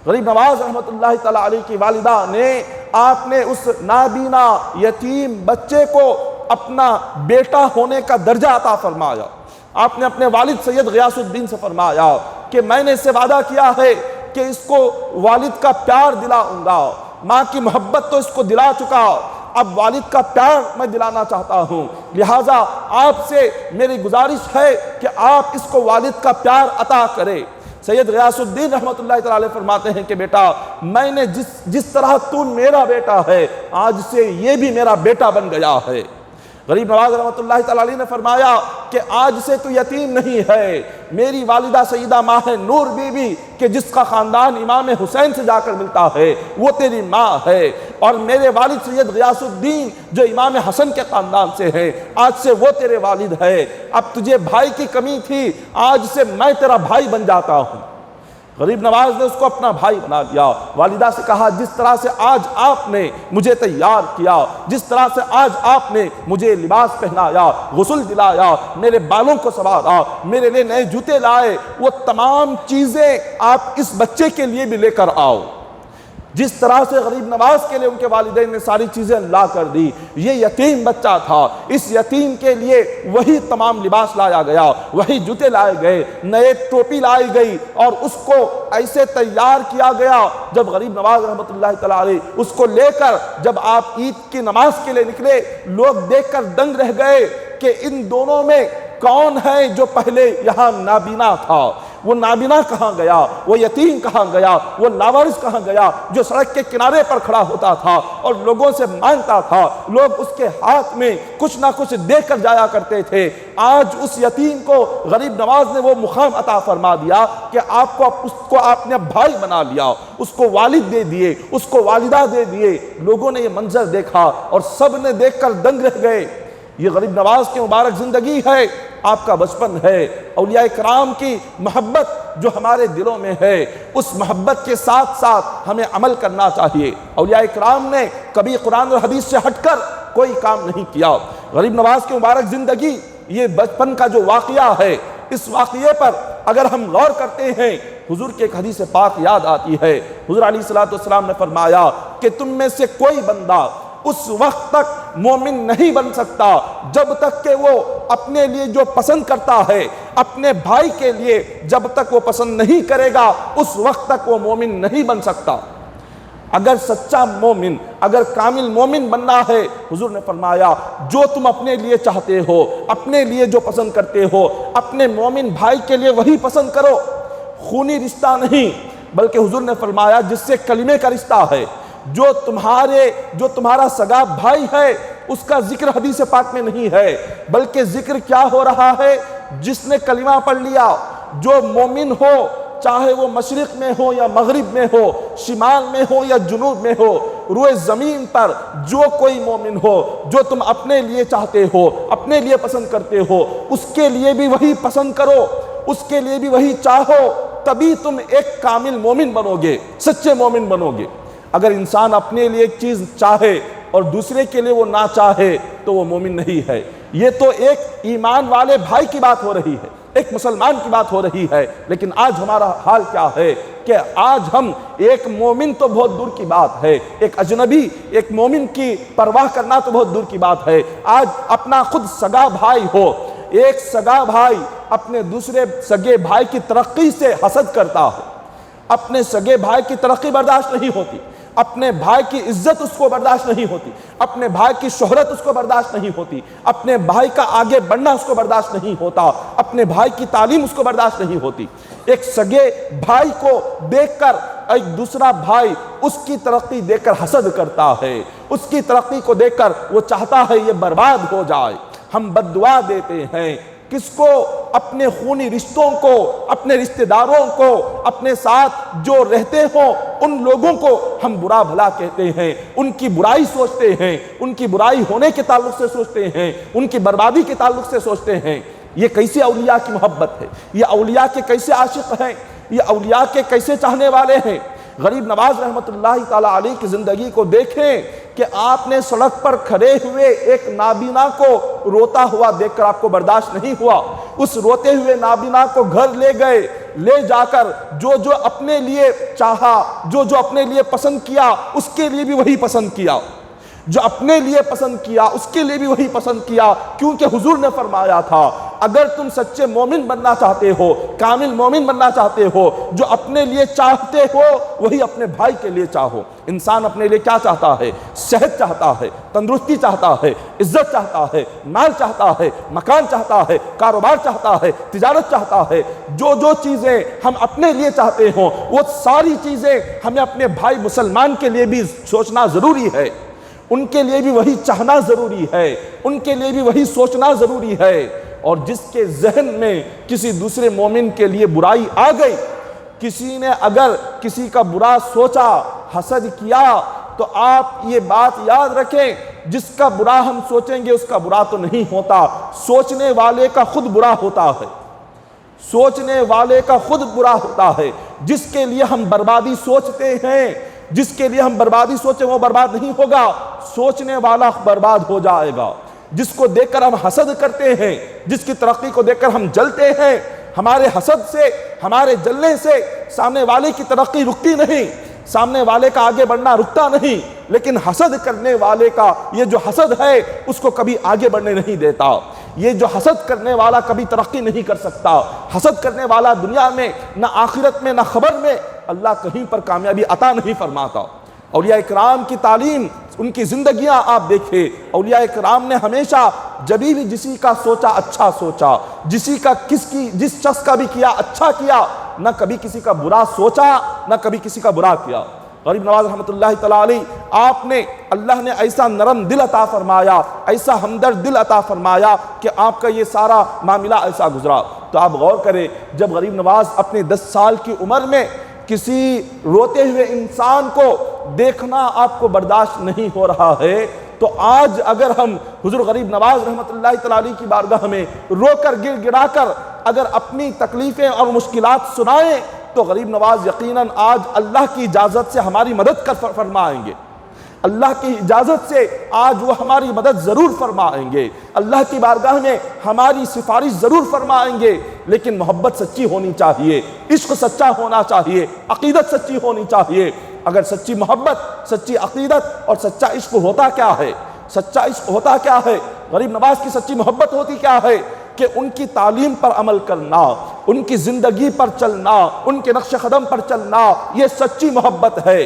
غریب نواز رحمۃ اللہ تعالیٰ علیہ کی والدہ نے، آپ نے اس نابینا یتیم بچے کو اپنا بیٹا ہونے کا درجہ عطا فرمایا۔ آپ نے اپنے والد سید غیاث الدین سے فرمایا کہ میں نے اس سے وعدہ کیا ہے کہ اس کو والد کا پیار دلاؤں گا، ماں کی محبت تو اس کو دلا چکا، اب والد کا پیار میں دلانا چاہتا ہوں، لہٰذا آپ سے میری گزارش ہے کہ آپ اس کو والد کا پیار عطا کرے۔ سید غیاث الدین رحمۃ اللہ تعالیٰ علیہ فرماتے ہیں کہ بیٹا میں نے جس طرح تو میرا بیٹا ہے آج سے یہ بھی میرا بیٹا بن گیا ہے۔ غریب نواز رحمۃ اللہ تعالیٰ علیہ نے فرمایا کہ آج سے تو یتیم نہیں ہے، میری والدہ سیدہ ماہ نور بی بی کہ جس کا خاندان امام حسین سے جا کر ملتا ہے وہ تیری ماں ہے، اور میرے والد سید غیاث الدین جو امام حسن کے خاندان سے ہیں آج سے وہ تیرے والد ہے۔ اب تجھے بھائی کی کمی تھی، آج سے میں تیرا بھائی بن جاتا ہوں۔ غریب نواز نے اس کو اپنا بھائی بنا دیا۔ والدہ سے کہا جس طرح سے آج آپ نے مجھے تیار کیا، جس طرح سے آج آپ نے مجھے لباس پہنایا، غسل دلایا، میرے بالوں کو سنوارا، میرے لیے نئے جوتے لائے، وہ تمام چیزیں آپ اس بچے کے لیے بھی لے کر آؤ۔ جس طرح سے غریب نواز کے لیے ان کے والدین نے ساری چیزیں لا کر دی، یہ یتیم بچہ تھا، اس یتیم کے لیے وہی تمام لباس لایا گیا، وہی جوتے لائے گئے، نئے ٹوپی لائی گئی، اور اس کو ایسے تیار کیا گیا جب غریب نواز رحمۃ اللہ تعالیٰ علیہ اس کو لے کر جب آپ عید کی نماز کے لیے نکلے، لوگ دیکھ کر دنگ رہ گئے کہ ان دونوں میں کون ہے جو پہلے یہاں نابینا تھا؟ وہ نابینا کہاں گیا؟ وہ یتیم کہاں گیا؟ وہ لاوارث کہاں گیا جو سڑک کے کنارے پر کھڑا ہوتا تھا اور لوگوں سے مانگتا تھا، لوگ اس کے ہاتھ میں کچھ نہ کچھ دے کر جایا کرتے تھے؟ آج اس یتیم کو غریب نواز نے وہ مقام عطا فرما دیا کہ اس کو آپ نے بھائی بنا لیا، اس کو والد دے دیے، اس کو والدہ دے دیے۔ لوگوں نے یہ منظر دیکھا اور سب نے دیکھ کر دنگ رہ گئے۔ یہ غریب نواز کی مبارک زندگی ہے، آپ کا بچپن ہے۔ اولیاء کرام کی محبت جو ہمارے دلوں میں ہے اس محبت کے ساتھ ساتھ ہمیں عمل کرنا چاہیے۔ اولیاء کرام نے کبھی قرآن اور حدیث سے ہٹ کر کوئی کام نہیں کیا۔ غریب نواز کی مبارک زندگی، یہ بچپن کا جو واقعہ ہے، اس واقعے پر اگر ہم غور کرتے ہیں حضور کی ایک حدیث پاک یاد آتی ہے۔ حضور علیہ الصلوۃ والسلام نے فرمایا کہ تم میں سے کوئی بندہ اس وقت تک مومن نہیں بن سکتا جب تک کہ وہ اپنے لیے جو پسند کرتا ہے اپنے بھائی کے لیے جب تک وہ پسند نہیں کرے گا اس وقت تک وہ مومن نہیں بن سکتا۔ اگر سچا مومن، اگر کامل مومن بننا ہے، حضور نے فرمایا جو تم اپنے لیے چاہتے ہو، اپنے لیے جو پسند کرتے ہو، اپنے مومن بھائی کے لیے وہی پسند کرو۔ خونی رشتہ نہیں، بلکہ حضور نے فرمایا جس سے کلمے کا رشتہ ہے، جو تمہارا سگا بھائی ہے اس کا ذکر حدیث پاک میں نہیں ہے، بلکہ ذکر کیا ہو رہا ہے؟ جس نے کلمہ پڑھ لیا، جو مومن ہو، چاہے وہ مشرق میں ہو یا مغرب میں ہو، شمال میں ہو یا جنوب میں ہو، روئے زمین پر جو کوئی مومن ہو، جو تم اپنے لیے چاہتے ہو، اپنے لیے پسند کرتے ہو، اس کے لیے بھی وہی پسند کرو، اس کے لیے بھی وہی چاہو، تبھی تم ایک کامل مومن بنو گے، سچے مومن بنو گے۔ اگر انسان اپنے لیے ایک چیز چاہے اور دوسرے کے لیے وہ نہ چاہے تو وہ مومن نہیں ہے۔ یہ تو ایک ایمان والے بھائی کی بات ہو رہی ہے، ایک مسلمان کی بات ہو رہی ہے، لیکن آج ہمارا حال کیا ہے کہ آج ہم ایک مومن تو بہت دور کی بات ہے، ایک اجنبی ایک مومن کی پرواہ کرنا تو بہت دور کی بات ہے۔ آج اپنا خود سگا بھائی ہو، ایک سگا بھائی اپنے دوسرے سگے بھائی کی ترقی سے حسد کرتا ہے، اپنے سگے بھائی کی ترقی برداشت نہیں ہوتی، اپنے بھائی کی عزت اس کو برداشت نہیں ہوتی، اپنے بھائی کی شہرت اس کو برداشت نہیں ہوتی، اپنے بھائی کا آگے بڑھنا اس کو برداشت نہیں ہوتا، اپنے بھائی کی تعلیم اس کو برداشت نہیں ہوتی۔ ایک سگے بھائی کو دیکھ کر ایک دوسرا بھائی اس کی ترقی دیکھ کر حسد کرتا ہے، اس کی ترقی کو دیکھ کر وہ چاہتا ہے یہ برباد ہو جائے۔ ہم بد دعا دیتے ہیں کس کو؟ اپنے خونی رشتوں کو، اپنے رشتہ داروں کو، اپنے ساتھ جو رہتے ہوں ان لوگوں کو ہم برا بھلا کہتے ہیں، ان کی برائی سوچتے ہیں، ان کی برائی ہونے کے تعلق سے سوچتے ہیں، ان کی بربادی کے تعلق سے سوچتے ہیں۔ یہ کیسے اولیاء کی محبت ہے؟ یہ اولیاء کے کیسے عاشق ہیں؟ یہ اولیاء کے کیسے چاہنے والے ہیں؟ غریب نواز رحمۃ اللہ تعالیٰ علیہ کی زندگی کو دیکھیں کہ آپ نے سڑک پر کھڑے ہوئے ایک نابینا کو روتا ہوا دیکھ کر آپ کو برداشت نہیں ہوا۔ اس روتے ہوئے نابینا کو گھر لے گئے، لے جا کر جو اپنے لیے چاہا، جو اپنے لیے پسند کیا اس کے لیے بھی وہی پسند کیا، جو اپنے لیے پسند کیا اس کے لیے بھی وہی پسند کیا، کیونکہ حضور نے فرمایا تھا اگر تم سچے مومن بننا چاہتے ہو، کامل مومن بننا چاہتے ہو، جو اپنے لیے چاہتے ہو وہی اپنے بھائی کے لیے چاہو۔ انسان اپنے لیے کیا چاہتا ہے؟ صحت چاہتا ہے، تندرستی چاہتا ہے، عزت چاہتا ہے، مال چاہتا ہے، مکان چاہتا ہے، کاروبار چاہتا ہے، تجارت چاہتا ہے۔ جو چیزیں ہم اپنے لیے چاہتے ہوں وہ ساری چیزیں ہمیں اپنے بھائی مسلمان کے لیے بھی سوچنا ضروری ہے، ان کے لیے بھی وہی چاہنا ضروری ہے، ان کے لیے بھی وہی سوچنا ضروری ہے۔ اور جس کے ذہن میں کسی دوسرے مومن کے لیے برائی آ گئی، کسی نے اگر کسی کا برا سوچا، حسد کیا، تو آپ یہ بات یاد رکھیں جس کا برا ہم سوچیں گے اس کا برا تو نہیں ہوتا، سوچنے والے کا خود برا ہوتا ہے، سوچنے والے کا خود برا ہوتا ہے۔ جس کے لیے ہم بربادی سوچتے ہیں، جس کے لیے ہم بربادی سوچیں وہ برباد نہیں ہوگا، سوچنے والا برباد ہو جائے گا۔ جس کو دیکھ کر ہم حسد کرتے ہیں، جس کی ترقی کو دیکھ کر ہم جلتے ہیں، ہمارے حسد سے، ہمارے جلنے سے سامنے والے کی ترقی رکتی نہیں، سامنے والے کا آگے بڑھنا رکتا نہیں، لیکن حسد کرنے والے کا یہ جو حسد ہے اس کو کبھی آگے بڑھنے نہیں دیتا۔ یہ جو حسد کرنے والا کبھی ترقی نہیں کر سکتا۔ حسد کرنے والا دنیا میں نہ آخرت میں نہ خبر میں اللہ کہیں پر کامیابی عطا نہیں فرماتا۔ اولیاء اکرام کی تعلیم، ان کی زندگیاں آپ دیکھیں، اولیاء اکرام نے ہمیشہ جب بھی کسی کا سوچا اچھا سوچا، جس شخص کا بھی کیا اچھا کیا، نہ کبھی کسی کا برا سوچا، نہ کبھی کسی کا برا کیا۔ غریب نواز رحمۃ اللہ تعالیٰ علیہ، آپ نے، اللہ نے ایسا نرم دل عطا فرمایا، ایسا ہمدرد دل عطا فرمایا کہ آپ کا یہ سارا معاملہ ایسا گزرا۔ تو آپ غور کریں، جب غریب نواز اپنے 10 سال کی عمر میں کسی روتے ہوئے انسان کو دیکھنا آپ کو برداشت نہیں ہو رہا ہے، تو آج اگر ہم حضور غریب نواز رحمۃ اللہ تعالیٰ علیہ کی بارگاہ میں رو کر گر گڑا کر اگر اپنی تکلیفیں اور مشکلات سنائیں تو غریب نواز یقیناً آج اللہ کی اجازت سے ہماری مدد کر فرمائیں گے، اللہ کی اجازت سے آج وہ ہماری مدد ضرور فرمائیں گے، اللہ کی بارگاہ میں ہماری سفارش ضرور فرمائیں گے، لیکن محبت سچی ہونی چاہیے، عشق سچا ہونا چاہیے، عقیدت سچی ہونی چاہیے۔ اگر سچی محبت، سچی عقیدت اور سچا عشق ہوتا کیا ہے؟ سچا عشق ہوتا کیا ہے؟ غریب نواز کی سچی محبت ہوتی کیا ہے؟ کہ ان کی تعلیم پر عمل کرنا، ان کی زندگی پر چلنا، ان کے نقش قدم پر چلنا، یہ سچی محبت ہے،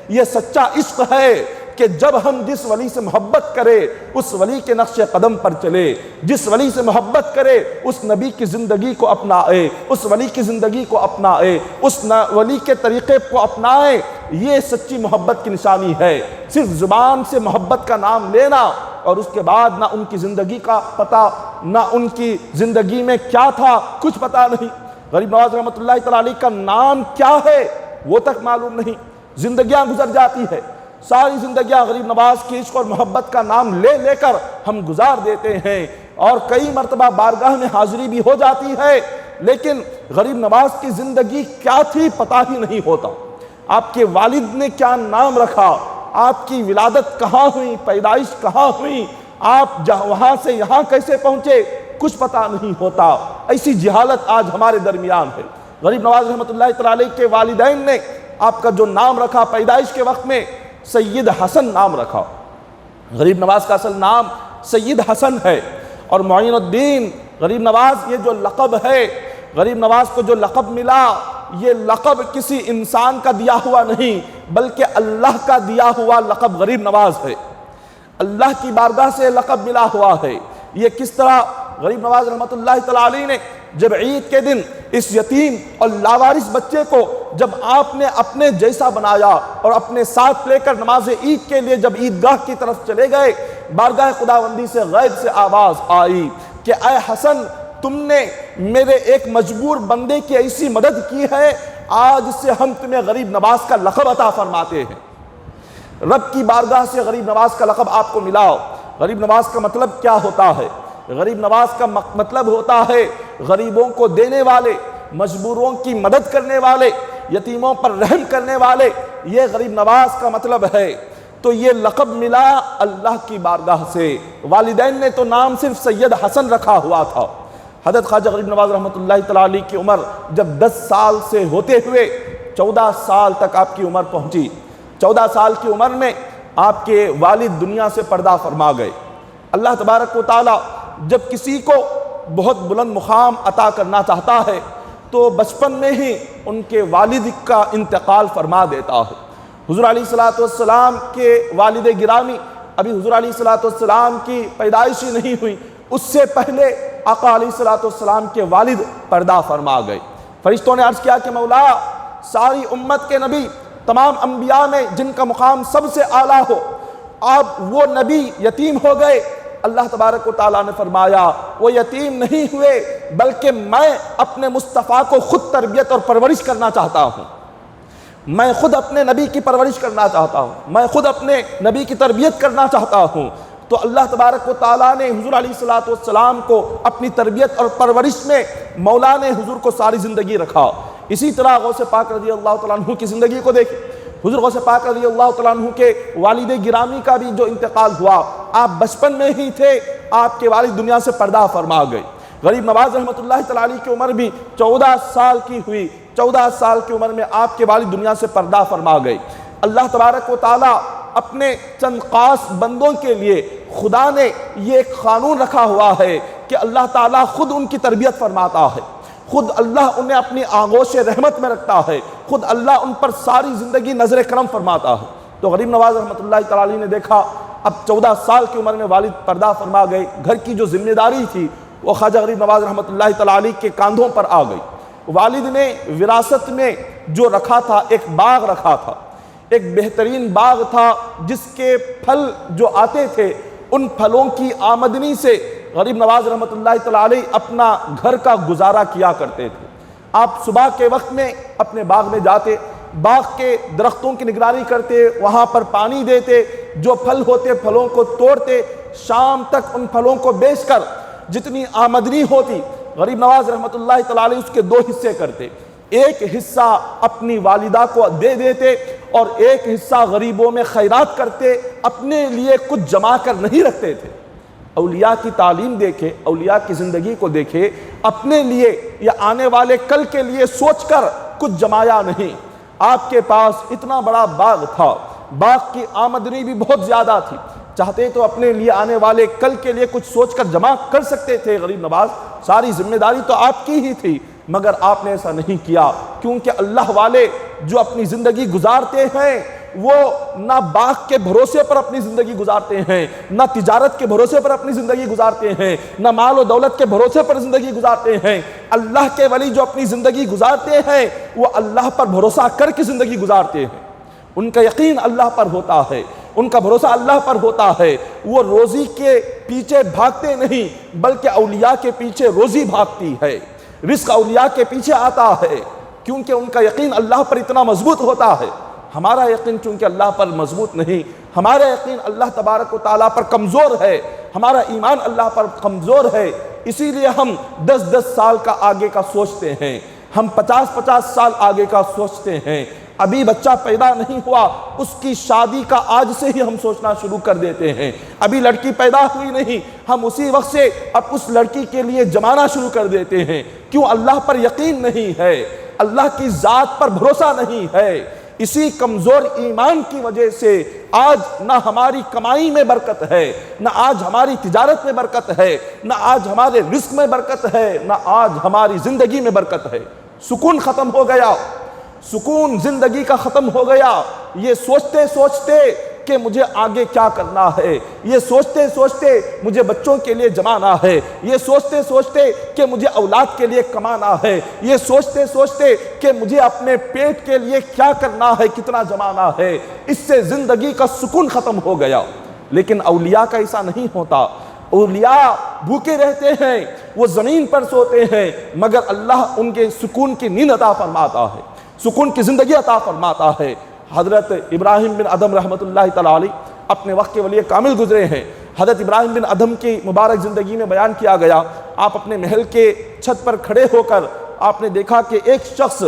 یہ سچا عشق ہے کہ جب ہم جس ولی سے محبت کرے اس ولی کے نقش قدم پر چلے، جس ولی سے محبت کرے اس نبی کی زندگی کو اپنائے، اس ولی کی زندگی کو اپنائے، اس ولی کے طریقے کو اپنائے، یہ سچی محبت کی نشانی ہے۔ صرف زبان سے محبت کا نام لینا اور اس کے بعد نہ ان کی زندگی کا پتہ، نہ ان کی زندگی میں کیا تھا کچھ پتہ نہیں، غریب نواز رحمۃ اللہ تعالیٰ علیہ کا نام کیا ہے وہ تک معلوم نہیں، زندگیاں گزر جاتی ہے، ساری زندگیاں غریب نواز کی عشق اور محبت کا نام لے لے کر ہم گزار دیتے ہیں، اور کئی مرتبہ بارگاہ میں حاضری بھی ہو جاتی ہے، لیکن غریب نواز کی زندگی کیا تھی پتہ ہی نہیں ہوتا۔ آپ کے والد نے کیا نام رکھا، آپ کی ولادت کہاں ہوئی، پیدائش کہاں ہوئی، آپ وہاں سے یہاں کیسے پہنچے، کچھ پتہ نہیں ہوتا۔ ایسی جہالت آج ہمارے درمیان ہے۔ غریب نواز رحمۃ اللہ تعالیٰ علیہ کے والدین نے آپ کا جو نام رکھا پیدائش کے وقت میں سید حسن نام رکھا۔ غریب نواز کا اصل نام سید حسن ہے، اور معین الدین غریب نواز یہ جو لقب ہے، غریب نواز کو جو لقب ملا، یہ لقب کسی انسان کا دیا ہوا نہیں بلکہ اللہ کا دیا ہوا لقب غریب نواز ہے، اللہ کی بارگاہ سے لقب ملا ہوا ہے۔ یہ کس طرح؟ غریب نواز رحمۃ اللہ تعالیٰ علیہ نے جب عید کے دن اس یتیم اور لاوارث بچے کو جب آپ نے اپنے جیسا بنایا اور اپنے ساتھ لے کر نماز عید کے لیے جب عیدگاہ کی طرف چلے گئے، بارگاہ خداوندی سے غیب سے آواز آئی کہ اے حسن، تم نے میرے ایک مجبور بندے کی ایسی مدد کی ہے، آج سے ہم تمہیں غریب نواز کا لقب عطا فرماتے ہیں۔ رب کی بارگاہ سے غریب نواز کا لقب آپ کو ملا۔ غریب نواز کا مطلب کیا ہوتا ہے؟ غریب نواز کا مطلب ہوتا ہے غریبوں کو دینے والے، مجبوروں کی مدد کرنے والے، یتیموں پر رحم کرنے والے، یہ غریب نواز کا مطلب ہے۔ تو یہ لقب ملا اللہ کی بارگاہ سے۔ والدین نے تو نام صرف سید حسن رکھا ہوا تھا۔ حضرت خواجہ غریب نواز رحمۃ اللہ تعالیٰ علیہ کی عمر جب 10 سال سے ہوتے ہوئے 14 سال تک آپ کی عمر پہنچی، 14 سال کی عمر میں آپ کے والد دنیا سے پردہ فرما گئے۔ اللہ تبارک و تعالیٰ جب کسی کو بہت بلند مقام عطا کرنا چاہتا ہے تو بچپن میں ہی ان کے والد کا انتقال فرما دیتا ہے۔ حضور علیہ السلام کے والد گرامی، ابھی حضور علیہ السلام کی پیدائش ہی نہیں ہوئی، اس سے پہلے آقا علیہ السلام کے والد پردہ فرما گئے۔ فرشتوں نے عرض کیا کہ مولا، ساری امت کے نبی، تمام انبیاء میں جن کا مقام سب سے اعلیٰ ہو، اب وہ نبی یتیم ہو گئے۔ اللہ تبارک و تعالیٰ نے فرمایا وہ یتیم نہیں ہوئے، بلکہ میں اپنے مصطفیٰ کو خود تربیت اور پرورش کرنا چاہتا ہوں۔ میں خود اپنے نبی کی پرورش کرنا چاہتا ہوں، میں خود اپنے نبی کی تربیت کرنا چاہتا ہوں۔ تو اللہ تبارک و تعالیٰ نے حضور علیہ السلام کو اپنی تربیت اور پرورش میں مولا نے حضور کو ساری زندگی رکھا۔ اسی طرح غوث پاک رضی اللہ تعالیٰ عنہ کی زندگی کو دیکھیں۔ حضور غوث پاک رضی اللہ تعالیٰ عنہ کے والد گرامی کا بھی جو انتقال ہوا، آپ بچپن میں ہی تھے، آپ کے والد دنیا سے پردہ فرما گئے۔ غریب نواز رحمۃ اللہ تعالیٰ علیہ کی عمر بھی 14 سال کی ہوئی۔ 14 سال کی عمر میں آپ کے والد دنیا سے پردہ فرما گئے۔ اللہ تبارک و تعالیٰ اپنے چند خاص بندوں کے لیے خدا نے یہ ایک قانون رکھا ہوا ہے کہ اللہ تعالیٰ خود ان کی تربیت فرماتا ہے، خود اللہ انہیں اپنی آغوش رحمت میں رکھتا ہے، خود اللہ ان پر ساری زندگی نظر کرم فرماتا ہے۔ تو غریب نواز رحمۃ اللہ تعالیٰ علیہ نے دیکھا اب 14 سال کی عمر میں والد پردہ فرما گئے، گھر کی جو ذمہ داری تھی وہ خواجہ غریب نواز رحمۃ اللہ تعالیٰ علیہ کے کاندھوں پر آ گئی۔ والد نے وراثت میں جو رکھا تھا، ایک باغ رکھا تھا، ایک بہترین باغ تھا جس کے پھل جو آتے تھے ان پھلوں کی آمدنی سے غریب نواز رحمۃ اللہ تعالیٰ علیہ اپنا گھر کا گزارا کیا کرتے تھے۔ آپ صبح کے وقت میں اپنے باغ میں جاتے، باغ کے درختوں کی نگرانی کرتے، وہاں پر پانی دیتے، جو پھل ہوتے پھلوں کو توڑتے، شام تک ان پھلوں کو بیچ کر جتنی آمدنی ہوتی غریب نواز رحمۃ اللہ تعالیٰ علیہ اس کے 2 حصے کرتے۔ ایک حصہ اپنی والدہ کو دے دیتے اور ایک حصہ غریبوں میں خیرات کرتے، اپنے لیے کچھ جمع کر نہیں رکھتے تھے۔ اولیاء کی تعلیم دیکھے، اولیاء کی زندگی کو دیکھے، اپنے لیے یا آنے والے کل کے لیے سوچ کر کچھ جمایا نہیں۔ آپ کے پاس اتنا بڑا باغ تھا، باغ کی آمدنی بھی بہت زیادہ تھی، چاہتے تو اپنے لیے آنے والے کل کے لیے کچھ سوچ کر جمع کر سکتے تھے غریب نواز، ساری ذمہ داری تو آپ کی ہی تھی، مگر آپ نے ایسا نہیں کیا، کیونکہ اللہ والے جو اپنی زندگی گزارتے ہیں وہ نہ باغ کے بھروسے پر اپنی زندگی گزارتے ہیں، نہ تجارت کے بھروسے پر اپنی زندگی گزارتے ہیں، نہ مال و دولت کے بھروسے پر زندگی گزارتے ہیں۔ اللہ کے ولی جو اپنی زندگی گزارتے ہیں وہ اللہ پر بھروسہ کر کے زندگی گزارتے ہیں، ان کا یقین اللہ پر ہوتا ہے، ان کا بھروسہ اللہ پر ہوتا ہے، وہ روزی کے پیچھے بھاگتے نہیں بلکہ اولیاء کے پیچھے روزی بھاگتی ہے، رزق اولیاء کے پیچھے آتا ہے، کیونکہ ان کا یقین اللہ پر اتنا مضبوط ہوتا ہے۔ ہمارا یقین چونکہ اللہ پر مضبوط نہیں، ہمارا یقین اللہ تبارک و تعالیٰ پر کمزور ہے، ہمارا ایمان اللہ پر کمزور ہے، اسی لیے ہم 10 سال کا آگے کا سوچتے ہیں، ہم 50 سال آگے کا سوچتے ہیں۔ ابھی بچہ پیدا نہیں ہوا، اس کی شادی کا آج سے ہی ہم سوچنا شروع کر دیتے ہیں۔ ابھی لڑکی پیدا ہوئی نہیں، ہم اسی وقت سے اب اس لڑکی کے لیے جمانا شروع کر دیتے ہیں۔ کیوں؟ اللہ پر یقین نہیں ہے، اللہ کی ذات پر بھروسہ نہیں ہے۔ اسی کمزور ایمان کی وجہ سے آج نہ ہماری کمائی میں برکت ہے، نہ آج ہماری تجارت میں برکت ہے، نہ آج ہمارے رزق میں برکت ہے، نہ آج ہماری زندگی میں برکت ہے۔ سکون ختم ہو گیا، سکون زندگی کا ختم ہو گیا، یہ سوچتے سوچتے کہ مجھے آگے کیا کرنا ہے، یہ سوچتے سوچتے مجھے بچوں کے لیے جمانا ہے، یہ سوچتے سوچتے کہ مجھے اولاد کے لیے کمانا ہے، یہ سوچتے سوچتے کہ مجھے اپنے پیٹ کے لیے کیا کرنا ہے، کتنا جمانا ہے، اس سے زندگی کا سکون ختم ہو گیا۔ لیکن اولیاء کا ایسا نہیں ہوتا، اولیاء بھوکے رہتے ہیں، وہ زمین پر سوتے ہیں مگر اللہ ان کے سکون کی نیند عطا فرماتا ہے، سکون کی زندگی عطا فرماتا ہے۔ حضرت ابراہیم بن ادھم رحمۃ اللہ تعالیٰ علیہ اپنے وقت کے ولی کامل گزرے ہیں۔ حضرت ابراہیم بن ادھم کی مبارک زندگی میں بیان کیا گیا، آپ اپنے محل کے چھت پر کھڑے ہو کر آپ نے دیکھا کہ ایک شخص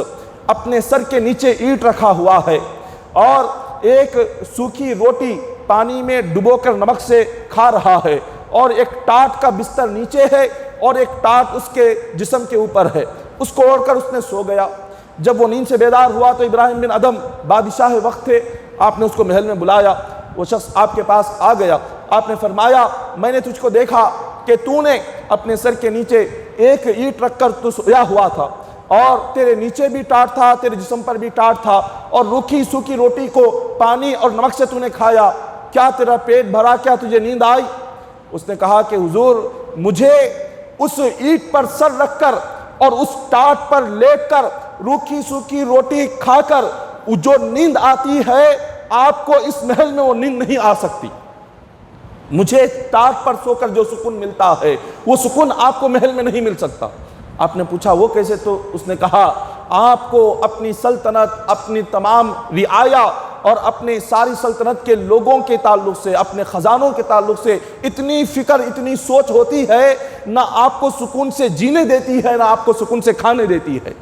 اپنے سر کے نیچے اینٹ رکھا ہوا ہے اور ایک سوکھی روٹی پانی میں ڈبو کر نمک سے کھا رہا ہے، اور ایک ٹاٹ کا بستر نیچے ہے اور ایک ٹاٹ اس کے جسم کے اوپر ہے، اس کو اوڑھ کر اس نے سو گیا۔ جب وہ نیند سے بیدار ہوا تو ابراہیم بن ادھم بادشاہ وقت تھے، آپ نے اس کو محل میں بلایا، وہ شخص آپ کے پاس آ گیا، آپ نے فرمایا میں نے تجھ کو دیکھا کہ تو نے اپنے سر کے نیچے ایک اینٹ رکھ کر تو سویا ہوا تھا، اور تیرے نیچے بھی ٹاٹ تھا، تیرے جسم پر بھی ٹاٹ تھا، اور روکھی سوکھی روٹی کو پانی اور نمک سے تو نے کھایا، کیا تیرا پیٹ بھرا؟ کیا تجھے نیند آئی؟ اس نے کہا کہ حضور مجھے اس اینٹ پر سر رکھ کر اور اس ٹاٹ پر لیٹ کر روکھی سوکھی روٹی کھا کر جو نیند آتی ہے آپ کو اس محل میں وہ نیند نہیں آ سکتی۔ مجھے ٹاٹ پر سو کر جو سکون ملتا ہے وہ سکون آپ کو محل میں نہیں مل سکتا۔ آپ نے پوچھا وہ کیسے؟ تو اس نے کہا آپ کو اپنی سلطنت، اپنی تمام رعایا اور اپنی ساری سلطنت کے لوگوں کے تعلق سے، اپنے خزانوں کے تعلق سے اتنی فکر، اتنی سوچ ہوتی ہے، نہ آپ کو سکون سے جینے دیتی ہے، نہ آپ کو سکون سے کھانے دیتی ہے۔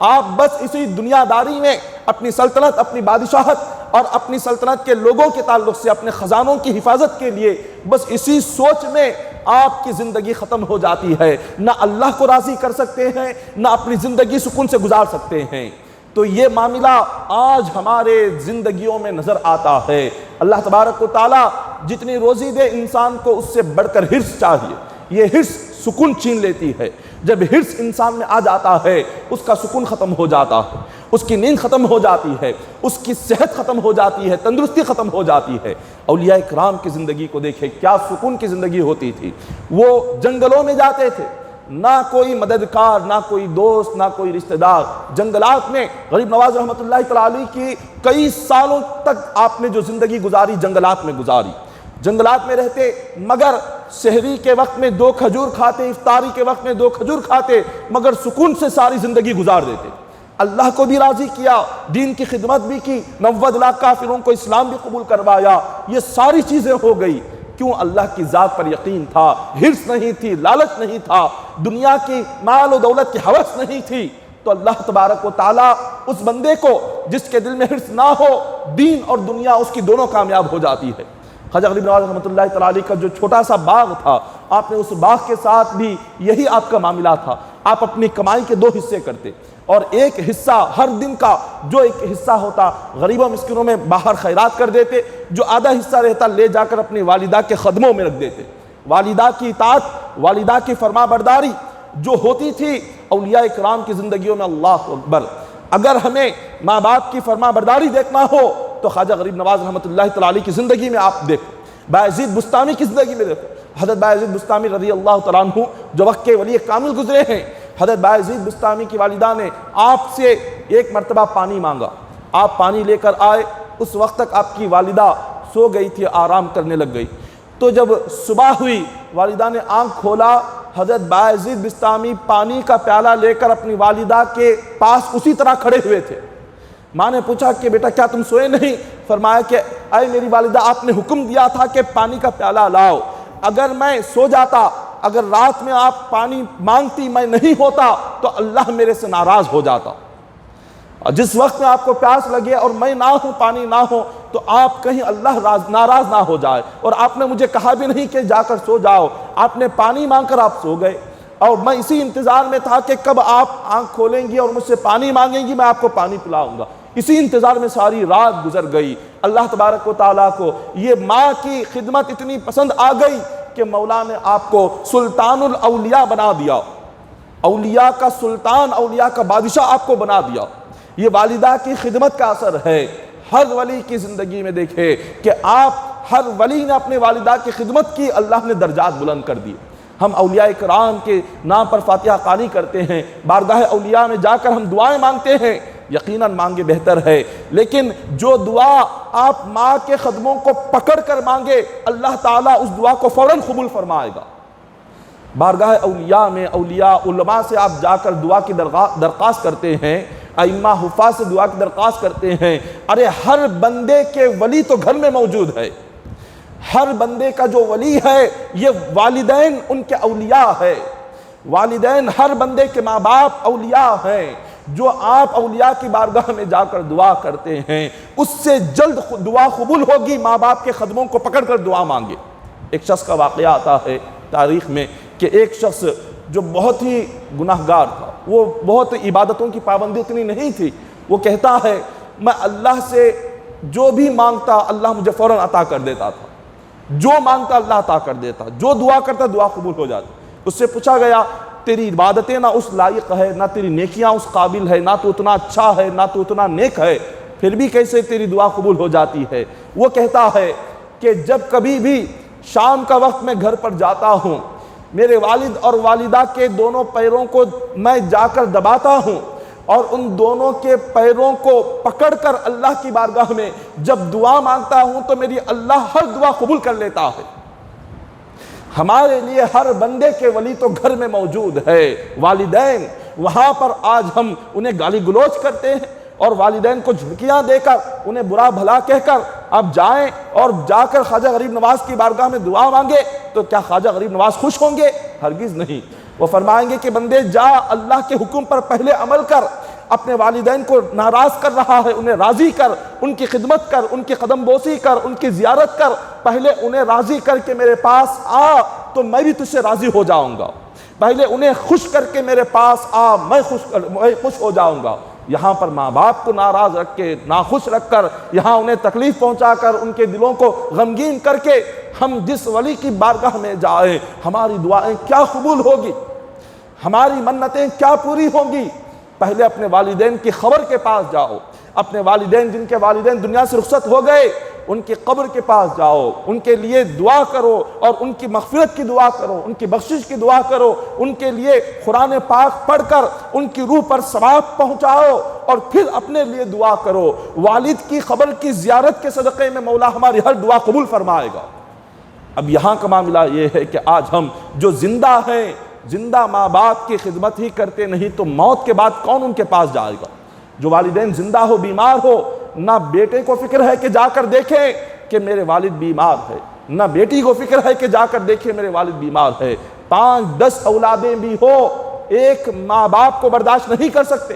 آپ بس اسی دنیا داری میں اپنی سلطنت، اپنی بادشاہت اور اپنی سلطنت کے لوگوں کے تعلق سے، اپنے خزانوں کی حفاظت کے لیے بس اسی سوچ میں آپ کی زندگی ختم ہو جاتی ہے، نہ اللہ کو راضی کر سکتے ہیں، نہ اپنی زندگی سکون سے گزار سکتے ہیں۔ تو یہ معاملہ آج ہمارے زندگیوں میں نظر آتا ہے۔ اللہ تبارک و تعالیٰ جتنی روزی دے انسان کو اس سے بڑھ کر حرص چاہیے، یہ حرص سکون چھین لیتی ہے۔ جب حرص انسان میں آ جاتا ہے اس کا سکون ختم ہو جاتا ہے، اس کی نیند ختم ہو جاتی ہے، اس کی صحت ختم ہو جاتی ہے، تندرستی ختم ہو جاتی ہے۔ اولیاء کرام کی زندگی کو دیکھیں، کیا سکون کی زندگی ہوتی تھی۔ وہ جنگلوں میں جاتے تھے، نہ کوئی مددگار، نہ کوئی دوست، نہ کوئی رشتہ دار، جنگلات میں۔ غریب نواز رحمۃ اللہ تعالیٰ علیہ کی کئی سالوں تک آپ نے جو زندگی گزاری جنگلات میں گزاری، جنگلات میں رہتے، مگر سحری کے وقت میں 2 کھجور کھاتے، افطاری کے وقت میں 2 کھجور کھاتے، مگر سکون سے ساری زندگی گزار دیتے۔ اللہ کو بھی راضی کیا، دین کی خدمت بھی کی، 90 لاکھ کافروں کو اسلام بھی قبول کروایا، یہ ساری چیزیں ہو گئی۔ کیوں؟ اللہ کی ذات پر یقین تھا، حرص نہیں تھی، لالچ نہیں تھا، دنیا کی مال و دولت کی ہوس نہیں تھی۔ تو اللہ تبارک و تعالیٰ اس بندے کو جس کے دل میں حرص نہ ہو، دین اور دنیا اس کی دونوں کامیاب ہو جاتی ہے۔ خواجہ غریب نواز رحمۃ اللہ تعالیٰ علیہ کا جو چھوٹا سا باغ تھا، آپ نے اس باغ کے ساتھ بھی یہی آپ کا معاملہ تھا۔ آپ اپنی کمائی کے 2 حصے کرتے، اور ایک حصہ ہر دن کا جو ایک حصہ ہوتا غریبوں مسکینوں میں باہر خیرات کر دیتے، جو آدھا حصہ رہتا لے جا کر اپنی والدہ کے خدموں میں رکھ دیتے۔ والدہ کی اطاعت، والدہ کی فرما برداری جو ہوتی تھی اولیاء کرام کی زندگیوں میں، اللہ اکبر۔ اگر ہمیں ماں باپ کی فرما برداری دیکھنا ہو تو خواجہ غریب نواز رحمۃ اللہ تعالیٰ علیہ کی زندگی میں آپ دیکھو، بایزید بستامی کی زندگی میں دیکھو۔ حضرت بایزید بستامی رضی اللہ تعالیٰ عنہ جو وقت کے ولی کامل گزرے ہیں، حضرت بایزید بستامی کی والدہ نے آپ سے ایک مرتبہ پانی مانگا، آپ پانی لے کر آئے، اس وقت تک آپ کی والدہ سو گئی تھی، آرام کرنے لگ گئی۔ تو جب صبح ہوئی، والدہ نے آنکھ کھولا، حضرت بایزید بستامی پانی کا پیالہ لے کر اپنی والدہ کے پاس اسی طرح کھڑے ہوئے تھے۔ ماں نے پوچھا کہ بیٹا کیا تم سوئے نہیں؟ فرمایا کہ اے میری والدہ، آپ نے حکم دیا تھا کہ پانی کا پیالہ لاؤ، اگر میں سو جاتا، اگر رات میں آپ پانی مانگتی میں نہیں ہوتا تو اللہ میرے سے ناراض ہو جاتا۔ جس وقت میں آپ کو پیاس لگے اور میں نہ ہوں، پانی نہ ہو، تو آپ کہیں اللہ ناراض نہ ہو جائے۔ اور آپ نے مجھے کہا بھی نہیں کہ جا کر سو جاؤ، آپ نے پانی مانگ کر آپ سو گئے، اور میں اسی انتظار میں تھا کہ کب آپ آنکھ کھولیں گی اور مجھ سے پانی مانگیں گی، میں آپ کو پانی پلاؤں گا۔ اسی انتظار میں ساری رات گزر گئی۔ اللہ تبارک و تعالیٰ کو یہ ماں کی خدمت اتنی پسند آ گئی کہ مولا نے آپ کو سلطان الاولیاء بنا دیا، اولیاء کا سلطان، اولیاء کا بادشاہ آپ کو بنا دیا۔ یہ والدہ کی خدمت کا اثر ہے۔ ہر ولی کی زندگی میں دیکھے کہ آپ ہر ولی نے اپنے والدہ کی خدمت کی، اللہ نے درجات بلند کر دیے۔ ہم اولیاء کرام کے نام پر فاتحہ خوانی کرتے ہیں، بارگاہ اولیاء میں جا کر ہم دعائیں مانگتے ہیں، یقیناً مانگے بہتر ہے، لیکن جو دعا آپ ماں کے قدموں کو پکڑ کر مانگے، اللہ تعالیٰ اس دعا کو فوراً قبول فرمائے گا۔ بارگاہ اولیاء میں اولیاء علماء سے آپ جا کر دعا کی درخواست کرتے ہیں، ائمہ حفاظ سے دعا کی درخواست کرتے ہیں، ارے ہر بندے کے ولی تو گھر میں موجود ہے، ہر بندے کا جو ولی ہے یہ والدین ان کے اولیاء ہے، والدین ہر بندے کے ماں باپ اولیاء ہیں، جو آپ اولیاء کی بارگاہ میں جا کر دعا کرتے ہیں اس سے جلد دعا قبول ہوگی، ماں باپ کے قدموں کو پکڑ کر دعا مانگے۔ ایک شخص کا واقعہ آتا ہے تاریخ میں کہ ایک شخص جو بہت ہی گناہگار تھا، وہ بہت عبادتوں کی پابندی اتنی نہیں تھی، وہ کہتا ہے میں اللہ سے جو بھی مانگتا اللہ مجھے فوراً عطا کر دیتا تھا، جو مانگتا اللہ عطا کر دیتا، جو دعا کرتا دعا قبول ہو جاتی۔ اس سے پوچھا گیا تیری عبادتیں نہ اس لائق ہے، نہ تیری نیکیاں اس قابل ہے، نہ تو اتنا اچھا ہے، نہ تو اتنا نیک ہے، پھر بھی کیسے تیری دعا قبول ہو جاتی ہے؟ وہ کہتا ہے کہ جب کبھی بھی شام کا وقت میں گھر پر جاتا ہوں، میرے والد اور والدہ کے دونوں پیروں کو میں جا کر دباتا ہوں اور ان دونوں کے پیروں کو پکڑ کر اللہ کی بارگاہ میں جب دعا مانگتا ہوں تو میری اللہ ہر دعا قبول کر لیتا ہے۔ ہمارے لیے ہر بندے کے ولی تو گھر میں موجود ہے، والدین وہاں پر آج ہم انہیں گالی گلوچ کرتے ہیں اور والدین کو جھڑکیاں دے کر انہیں برا بھلا کہہ کر آپ جائیں اور جا کر خواجہ غریب نواز کی بارگاہ میں دعا مانگے تو کیا خواجہ غریب نواز خوش ہوں گے؟ ہرگز نہیں۔ وہ فرمائیں گے کہ بندے جا، اللہ کے حکم پر پہلے عمل کر، اپنے والدین کو ناراض کر رہا ہے انہیں راضی کر، ان کی خدمت کر، ان کی قدم بوسی کر، ان کی زیارت کر، پہلے انہیں راضی کر کے میرے پاس آ تو میں بھی تجھ سے راضی ہو جاؤں گا، پہلے انہیں خوش کر کے میرے پاس آ میں خوش ہو جاؤں گا۔ یہاں پر ماں باپ کو ناراض رکھ کے، ناخوش رکھ کر، یہاں انہیں تکلیف پہنچا کر، ان کے دلوں کو غمگین کر کے ہم جس ولی کی بارگاہ میں جائیں ہماری دعائیں کیا قبول ہوگی، ہماری منتیں کیا پوری ہوں گی؟ پہلے اپنے والدین کی خبر کے پاس جاؤ، اپنے والدین جن کے والدین دنیا سے رخصت ہو گئے ان کی قبر کے پاس جاؤ، ان کے لیے دعا کرو اور ان کی مغفرت کی دعا کرو، ان کی بخشش کی دعا کرو، ان کے لیے قرآن پاک پڑھ کر ان کی روح پر ثواب پہنچاؤ اور پھر اپنے لیے دعا کرو۔ والد کی قبر کی زیارت کے صدقے میں مولا ہماری ہر دعا قبول فرمائے گا۔ اب یہاں کا معاملہ یہ ہے کہ آج ہم جو زندہ ہیں، زندہ ماں باپ کی خدمت ہی کرتے نہیں تو موت کے بعد کون ان کے پاس جائے گا؟ جو والدین زندہ ہو بیمار ہو، نہ بیٹے کو فکر ہے کہ جا کر دیکھیں کہ میرے والد بیمار ہے، نہ بیٹی کو فکر ہے کہ جا کر دیکھیں میرے والد بیمار ہے، 5-10 اولادیں بھی ہو ایک ماں باپ کو برداشت نہیں کر سکتے،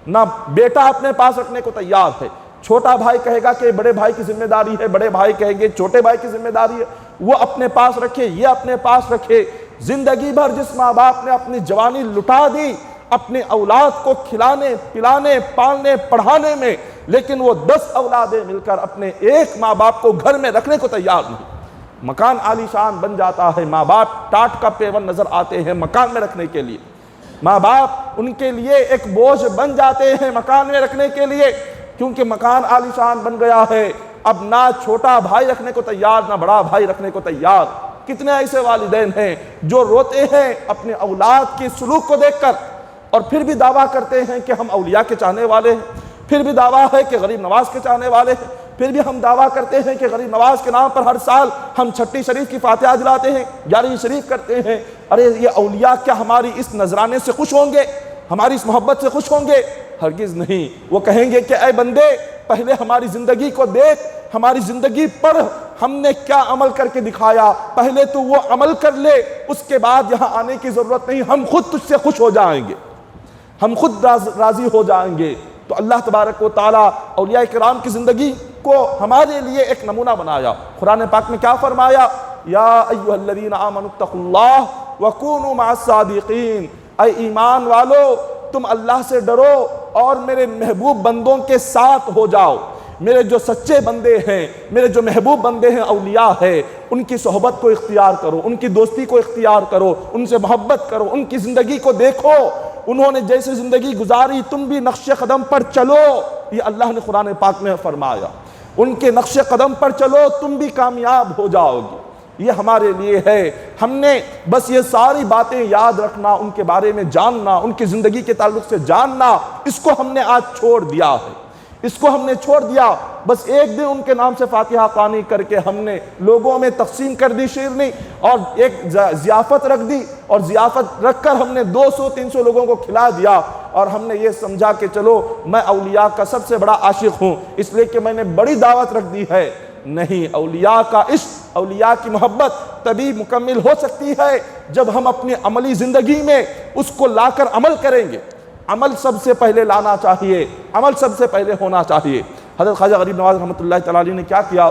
نہ بیٹا اپنے پاس رکھنے کو تیار ہے۔ چھوٹا بھائی کہے گا کہ بڑے بھائی کی ذمہ داری ہے، بڑے بھائی کہیں گے چھوٹے بھائی کی ذمہ داری ہے، وہ اپنے پاس رکھے، یہ اپنے پاس رکھے۔ زندگی بھر جس ماں باپ نے اپنی جوانی لٹا دی اپنے اولاد کو کھلانے پلانے پالنے پڑھانے میں، لیکن وہ 10 اولادیں مل کر اپنے ایک ماں باپ کو گھر میں رکھنے کو تیار نہیں۔ مکان عالی شان بن جاتا ہے، ماں باپ ٹاٹ کا پیون نظر آتے ہیں مکان میں رکھنے کے لیے، ماں باپ ان کے لیے ایک بوجھ بن جاتے ہیں مکان میں رکھنے کے لیے، کیونکہ مکان عالی شان بن گیا ہے۔ اب نہ چھوٹا بھائی رکھنے کو تیار، نہ بڑا بھائی رکھنے کو تیار۔ کتنے ایسے والدین ہیں جو روتے ہیں اپنے اولاد کے سلوک کو دیکھ کر اور پھر بھی دعویٰ کرتے ہیں کہ ہم اولیاء کے چاہنے والے ہیں، پھر بھی دعویٰ ہے کہ غریب نواز کے چاہنے والے ہیں، پھر بھی ہم دعویٰ کرتے ہیں کہ غریب نواز کے نام پر ہر سال ہم چھٹی شریف کی فاتحہ دلاتے ہیں، 11ویں شریف کرتے ہیں۔ ارے یہ اولیاء کیا ہماری اس نذرانے سے خوش ہوں گے، ہماری اس محبت سے خوش ہوں گے؟ ہرگز نہیں۔ وہ کہیں گے کہ اے بندے پہلے ہماری زندگی کو دیکھ، ہماری زندگی پڑھ، ہم نے کیا عمل کر کے دکھایا، پہلے تو وہ عمل کر لے، اس کے بعد یہاں آنے کی ضرورت نہیں، ہم خود تجھ سے خوش ہو جائیں گے، ہم خود راضی ہو جائیں گے۔ تو اللہ تبارک و تعالیٰ اولیاء کرام کی زندگی کو ہمارے لیے ایک نمونہ بنایا۔ قرآن پاک میں کیا فرمایا؟ یا ایھا الذین آمنوا اتقوا اللہ وکونوا مع الصادقین، اے ایمان والو تم اللہ سے ڈرو اور میرے محبوب بندوں کے ساتھ ہو جاؤ۔ میرے جو سچے بندے ہیں، میرے جو محبوب بندے ہیں، اولیاء ہیں، ان کی صحبت کو اختیار کرو، ان کی دوستی کو اختیار کرو، ان سے محبت کرو، ان کی زندگی کو دیکھو، انہوں نے جیسے زندگی گزاری تم بھی نقش قدم پر چلو۔ یہ اللہ نے قرآن پاک میں فرمایا، ان کے نقش قدم پر چلو تم بھی کامیاب ہو جاؤ گی۔ یہ ہمارے لیے ہے، ہم نے بس یہ ساری باتیں یاد رکھنا، ان کے بارے میں جاننا، ان کی زندگی کے تعلق سے جاننا، اس کو ہم نے آج چھوڑ دیا ہے۔ اس کو ہم نے چھوڑ دیا، بس ایک دن ان کے نام سے فاتحہ خوانی کر کے ہم نے لوگوں میں تقسیم کر دی شیرنی، اور ایک ضیافت رکھ دی، اور ضیافت رکھ کر ہم نے 200-300 لوگوں کو کھلا دیا، اور ہم نے یہ سمجھا کہ چلو میں اولیاء کا سب سے بڑا عاشق ہوں اس لیے کہ میں نے بڑی دعوت رکھ دی ہے۔ نہیں، اولیاء کا عشق، اولیاء کی محبت تبھی مکمل ہو سکتی ہے جب ہم اپنی عملی زندگی میں اس کو لا کر عمل کریں گے۔ عمل سب سے پہلے لانا چاہیے، عمل سب سے پہلے ہونا چاہیے۔ حضرت خواجہ غریب نواز رحمۃ اللہ تعالیٰ علیہ نے کیا کیا،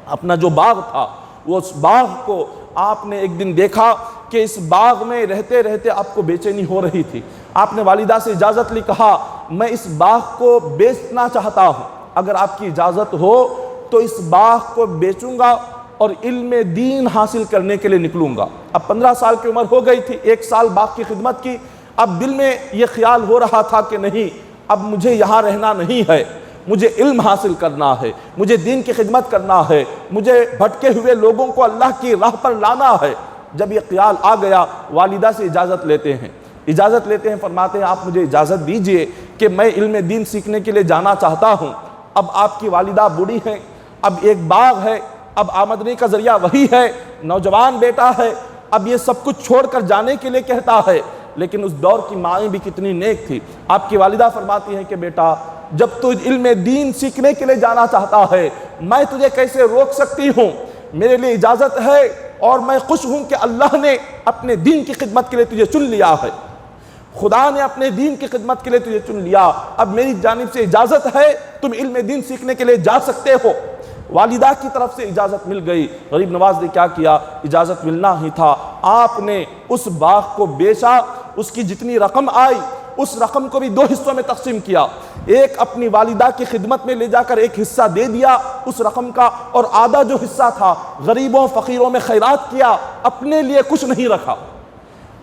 اپنا جو باغ تھا وہ اس باغ کو آپ نے ایک دن دیکھا کہ اس باغ میں رہتے رہتے آپ کو بے چینی ہو رہی تھی۔ آپ نے والدہ سے اجازت لی، کہا میں اس باغ کو بیچنا چاہتا ہوں، اگر آپ کی اجازت ہو تو اس باغ کو بیچوں گا اور علم دین حاصل کرنے کے لیے نکلوں گا۔ اب 15 سال کی عمر ہو گئی تھی، 1 سال باغ کی خدمت کی، اب دل میں یہ خیال ہو رہا تھا کہ نہیں، اب مجھے یہاں رہنا نہیں ہے، مجھے علم حاصل کرنا ہے، مجھے دین کی خدمت کرنا ہے، مجھے بھٹکے ہوئے لوگوں کو اللہ کی راہ پر لانا ہے۔ جب یہ خیال آ گیا، والدہ سے اجازت لیتے ہیں، فرماتے ہیں آپ مجھے اجازت دیجئے کہ میں علم دین سیکھنے کے لیے جانا چاہتا ہوں۔ اب آپ کی والدہ بوڑھی ہیں، اب ایک باغ ہے، اب آمدنی کا ذریعہ وہی ہے، نوجوان بیٹا ہے، اب یہ سب کچھ چھوڑ کر جانے کے لیے کہتا ہے۔ لیکن اس دور کی مائیں بھی کتنی نیک تھی، آپ کی والدہ فرماتی ہیں کہ بیٹا جب تو علم دین سیکھنے کے لیے جانا چاہتا ہے میں تجھے کیسے روک سکتی ہوں، میرے لیے اجازت ہے، اور میں خوش ہوں کہ اللہ نے اپنے دین کی خدمت کے لیے تجھے چن لیا ہے، خدا نے اپنے دین کی خدمت کے لیے تجھے چن لیا، اب میری جانب سے اجازت ہے، تم علم دین سیکھنے کے لیے جا سکتے ہو۔ والدہ کی طرف سے اجازت مل گئی۔ غریب نواز نے کیا کیا، اجازت ملنا ہی تھا، آپ نے اس باغ کو بیچا، اس کی جتنی رقم آئی اس رقم کو بھی 2 حصوں میں تقسیم کیا، ایک اپنی والدہ کی خدمت میں لے جا کر ایک حصہ دے دیا اس رقم کا، اور آدھا جو حصہ تھا غریبوں فقیروں میں خیرات کیا، اپنے لیے کچھ نہیں رکھا،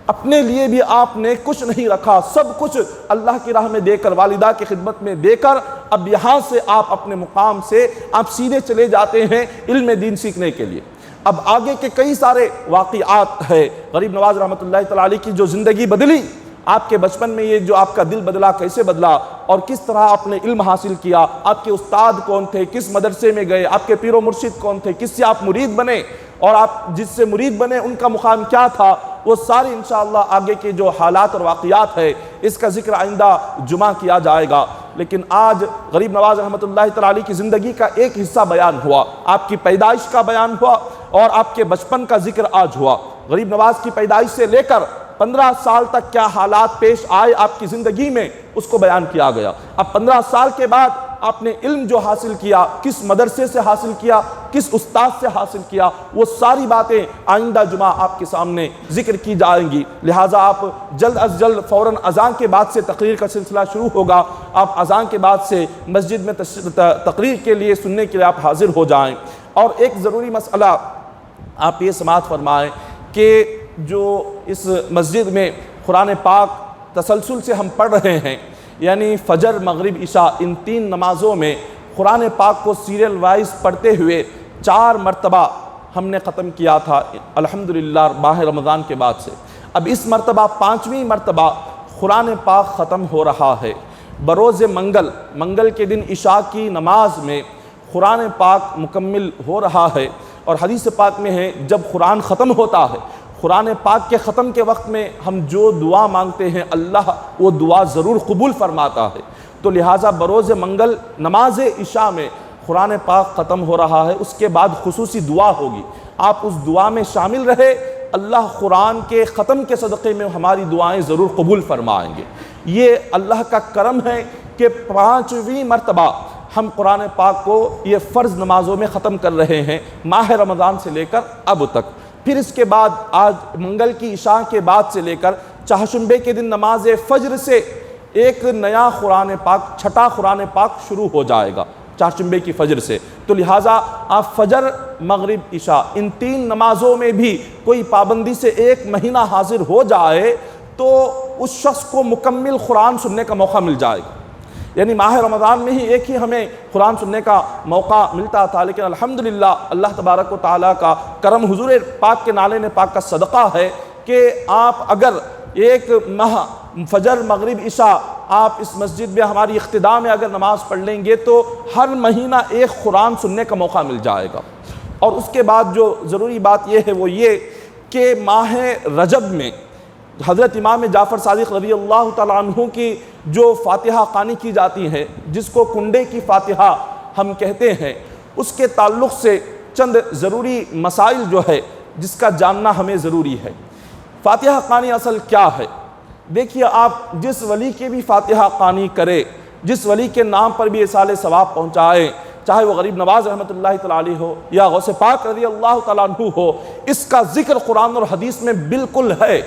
اپنے لیے بھی آپ نے کچھ نہیں رکھا، سب کچھ اللہ کی راہ میں دے کر، والدہ کی خدمت میں دے کر، اب یہاں سے آپ اپنے مقام سے آپ سیدھے چلے جاتے ہیں علم دین سیکھنے کے لیے۔ اب آگے کے کئی سارے واقعات ہیں، غریب نواز رحمۃ اللہ تعالیٰ علیہ کی جو زندگی بدلی، آپ کے بچپن میں یہ جو آپ کا دل بدلا کیسے بدلا، اور کس طرح آپ نے علم حاصل کیا، آپ کے استاد کون تھے، کس مدرسے میں گئے، آپ کے پیر و مرشد کون تھے، کس سے آپ مرید بنے، اور آپ جس سے مرید بنے ان کا مقام کیا تھا، وہ ساری انشاءاللہ آگے کے جو حالات اور واقعات ہے اس کا ذکر آئندہ جمعہ کیا جائے گا۔ لیکن آج غریب نواز رحمۃ اللہ تعالیٰ علیہ کی زندگی کا ایک حصہ بیان ہوا، آپ کی پیدائش کا بیان ہوا اور آپ کے بچپن کا ذکر آج ہوا۔ غریب نواز کی پیدائش سے لے کر 15 سال تک کیا حالات پیش آئے آپ کی زندگی میں اس کو بیان کیا گیا۔ اب 15 سال کے بعد آپ نے علم جو حاصل کیا، کس مدرسے سے حاصل کیا، کس استاد سے حاصل کیا، وہ ساری باتیں آئندہ جمعہ آپ کے سامنے ذکر کی جائیں گی، لہٰذا آپ جلد از جلد فوراً اذان کے بعد سے تقریر کا سلسلہ شروع ہوگا، آپ اذان کے بعد سے مسجد میں تقریر کے لیے سننے کے لیے آپ حاضر ہو جائیں۔ اور ایک ضروری مسئلہ آپ یہ سماعت فرمائیں کہ جو اس مسجد میں قرآن پاک تسلسل سے ہم پڑھ رہے ہیں، یعنی فجر، مغرب، عشاء، ان 3 نمازوں میں قرآن پاک کو سیریل وائز پڑھتے ہوئے 4 مرتبہ ہم نے ختم کیا تھا الحمدللہ ماہ رمضان کے بعد سے۔ اب اس مرتبہ 5ویں مرتبہ قرآن پاک ختم ہو رہا ہے۔ بروز منگل کے دن عشاء کی نماز میں قرآن پاک مکمل ہو رہا ہے، اور حدیث پاک میں ہے جب قرآن ختم ہوتا ہے، قرآن پاک کے ختم کے وقت میں ہم جو دعا مانگتے ہیں اللہ وہ دعا ضرور قبول فرماتا ہے، تو لہٰذا بروز منگل نماز عشاء میں قرآن پاک ختم ہو رہا ہے، اس کے بعد خصوصی دعا ہوگی، آپ اس دعا میں شامل رہے، اللہ قرآن کے ختم کے صدقے میں ہماری دعائیں ضرور قبول فرمائیں گے۔ یہ اللہ کا کرم ہے کہ 5ویں مرتبہ ہم قرآن پاک کو یہ فرض نمازوں میں ختم کر رہے ہیں ماہ رمضان سے لے کر اب تک۔ پھر اس کے بعد آج منگل کی عشاء کے بعد سے لے کر چہارشنبے کے دن نماز فجر سے ایک نیا قرآن پاک، 6واں قرآن پاک شروع ہو جائے گا چہارشنبے کی فجر سے، تو لہٰذا آپ فجر، مغرب، عشاء ان 3 نمازوں میں بھی کوئی پابندی سے 1 مہینہ حاضر ہو جائے تو اس شخص کو مکمل قرآن سننے کا موقع مل جائے گا۔ یعنی ماہ رمضان میں ہی ایک ہی ہمیں قرآن سننے کا موقع ملتا تھا، لیکن الحمدللہ اللہ تبارک و تعالیٰ کا کرم، حضور پاک کے نالے پاک کا صدقہ ہے کہ آپ اگر ایک ماہ فجر مغرب عشاء آپ اس مسجد میں ہماری اقتداء میں اگر نماز پڑھ لیں گے تو ہر مہینہ ایک قرآن سننے کا موقع مل جائے گا۔ اور اس کے بعد جو ضروری بات یہ ہے وہ یہ کہ ماہ رجب میں حضرت امام جعفر صادق رضی اللہ تعالیٰ عنہ کی جو فاتحہ خوانی کی جاتی ہے، جس کو کنڈے کی فاتحہ ہم کہتے ہیں، اس کے تعلق سے چند ضروری مسائل جو ہے جس کا جاننا ہمیں ضروری ہے۔ فاتحہ خوانی اصل کیا ہے؟ دیکھیے، آپ جس ولی کی بھی فاتحہ خوانی کرے، جس ولی کے نام پر بھی ایصال ثواب پہنچائے، چاہے وہ غریب نواز رحمۃ اللہ تعالیٰ علیہ ہو یا غوث پاک رضی اللہ تعالیٰ عنہ ہو، اس کا ذکر قرآن اور حدیث میں بالکل ہے۔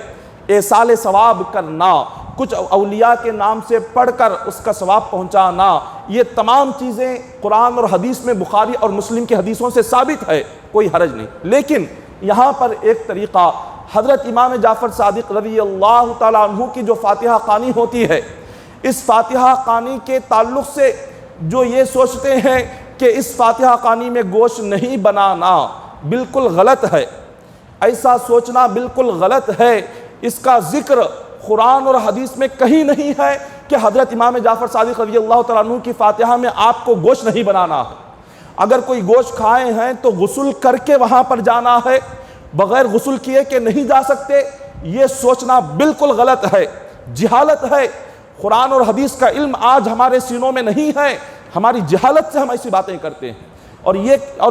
ایصال ثواب کرنا، کچھ اولیاء کے نام سے پڑھ کر اس کا ثواب پہنچانا، یہ تمام چیزیں قرآن اور حدیث میں بخاری اور مسلم کی حدیثوں سے ثابت ہے، کوئی حرج نہیں۔ لیکن یہاں پر ایک طریقہ، حضرت امام جعفر صادق رضی اللہ تعالیٰ عنہ کی جو فاتحہ خوانی ہوتی ہے، اس فاتحہ خوانی کے تعلق سے جو یہ سوچتے ہیں کہ اس فاتحہ خوانی میں گوشت نہیں بنانا، بالکل غلط ہے۔ ایسا سوچنا بالکل غلط ہے۔ اس کا ذکر قرآن اور حدیث میں کہیں نہیں ہے کہ حضرت امام جعفر صادق رضی اللہ تعالیٰ عنہ کی فاتحہ میں آپ کو گوشت نہیں بنانا ہے۔ اگر کوئی گوشت کھائے ہیں تو غسل کر کے وہاں پر جانا ہے، بغیر غسل کیے کہ نہیں جا سکتے، یہ سوچنا بالکل غلط ہے، جہالت ہے۔ قرآن اور حدیث کا علم آج ہمارے سینوں میں نہیں ہے، ہماری جہالت سے ہم ایسی باتیں کرتے ہیں۔ اور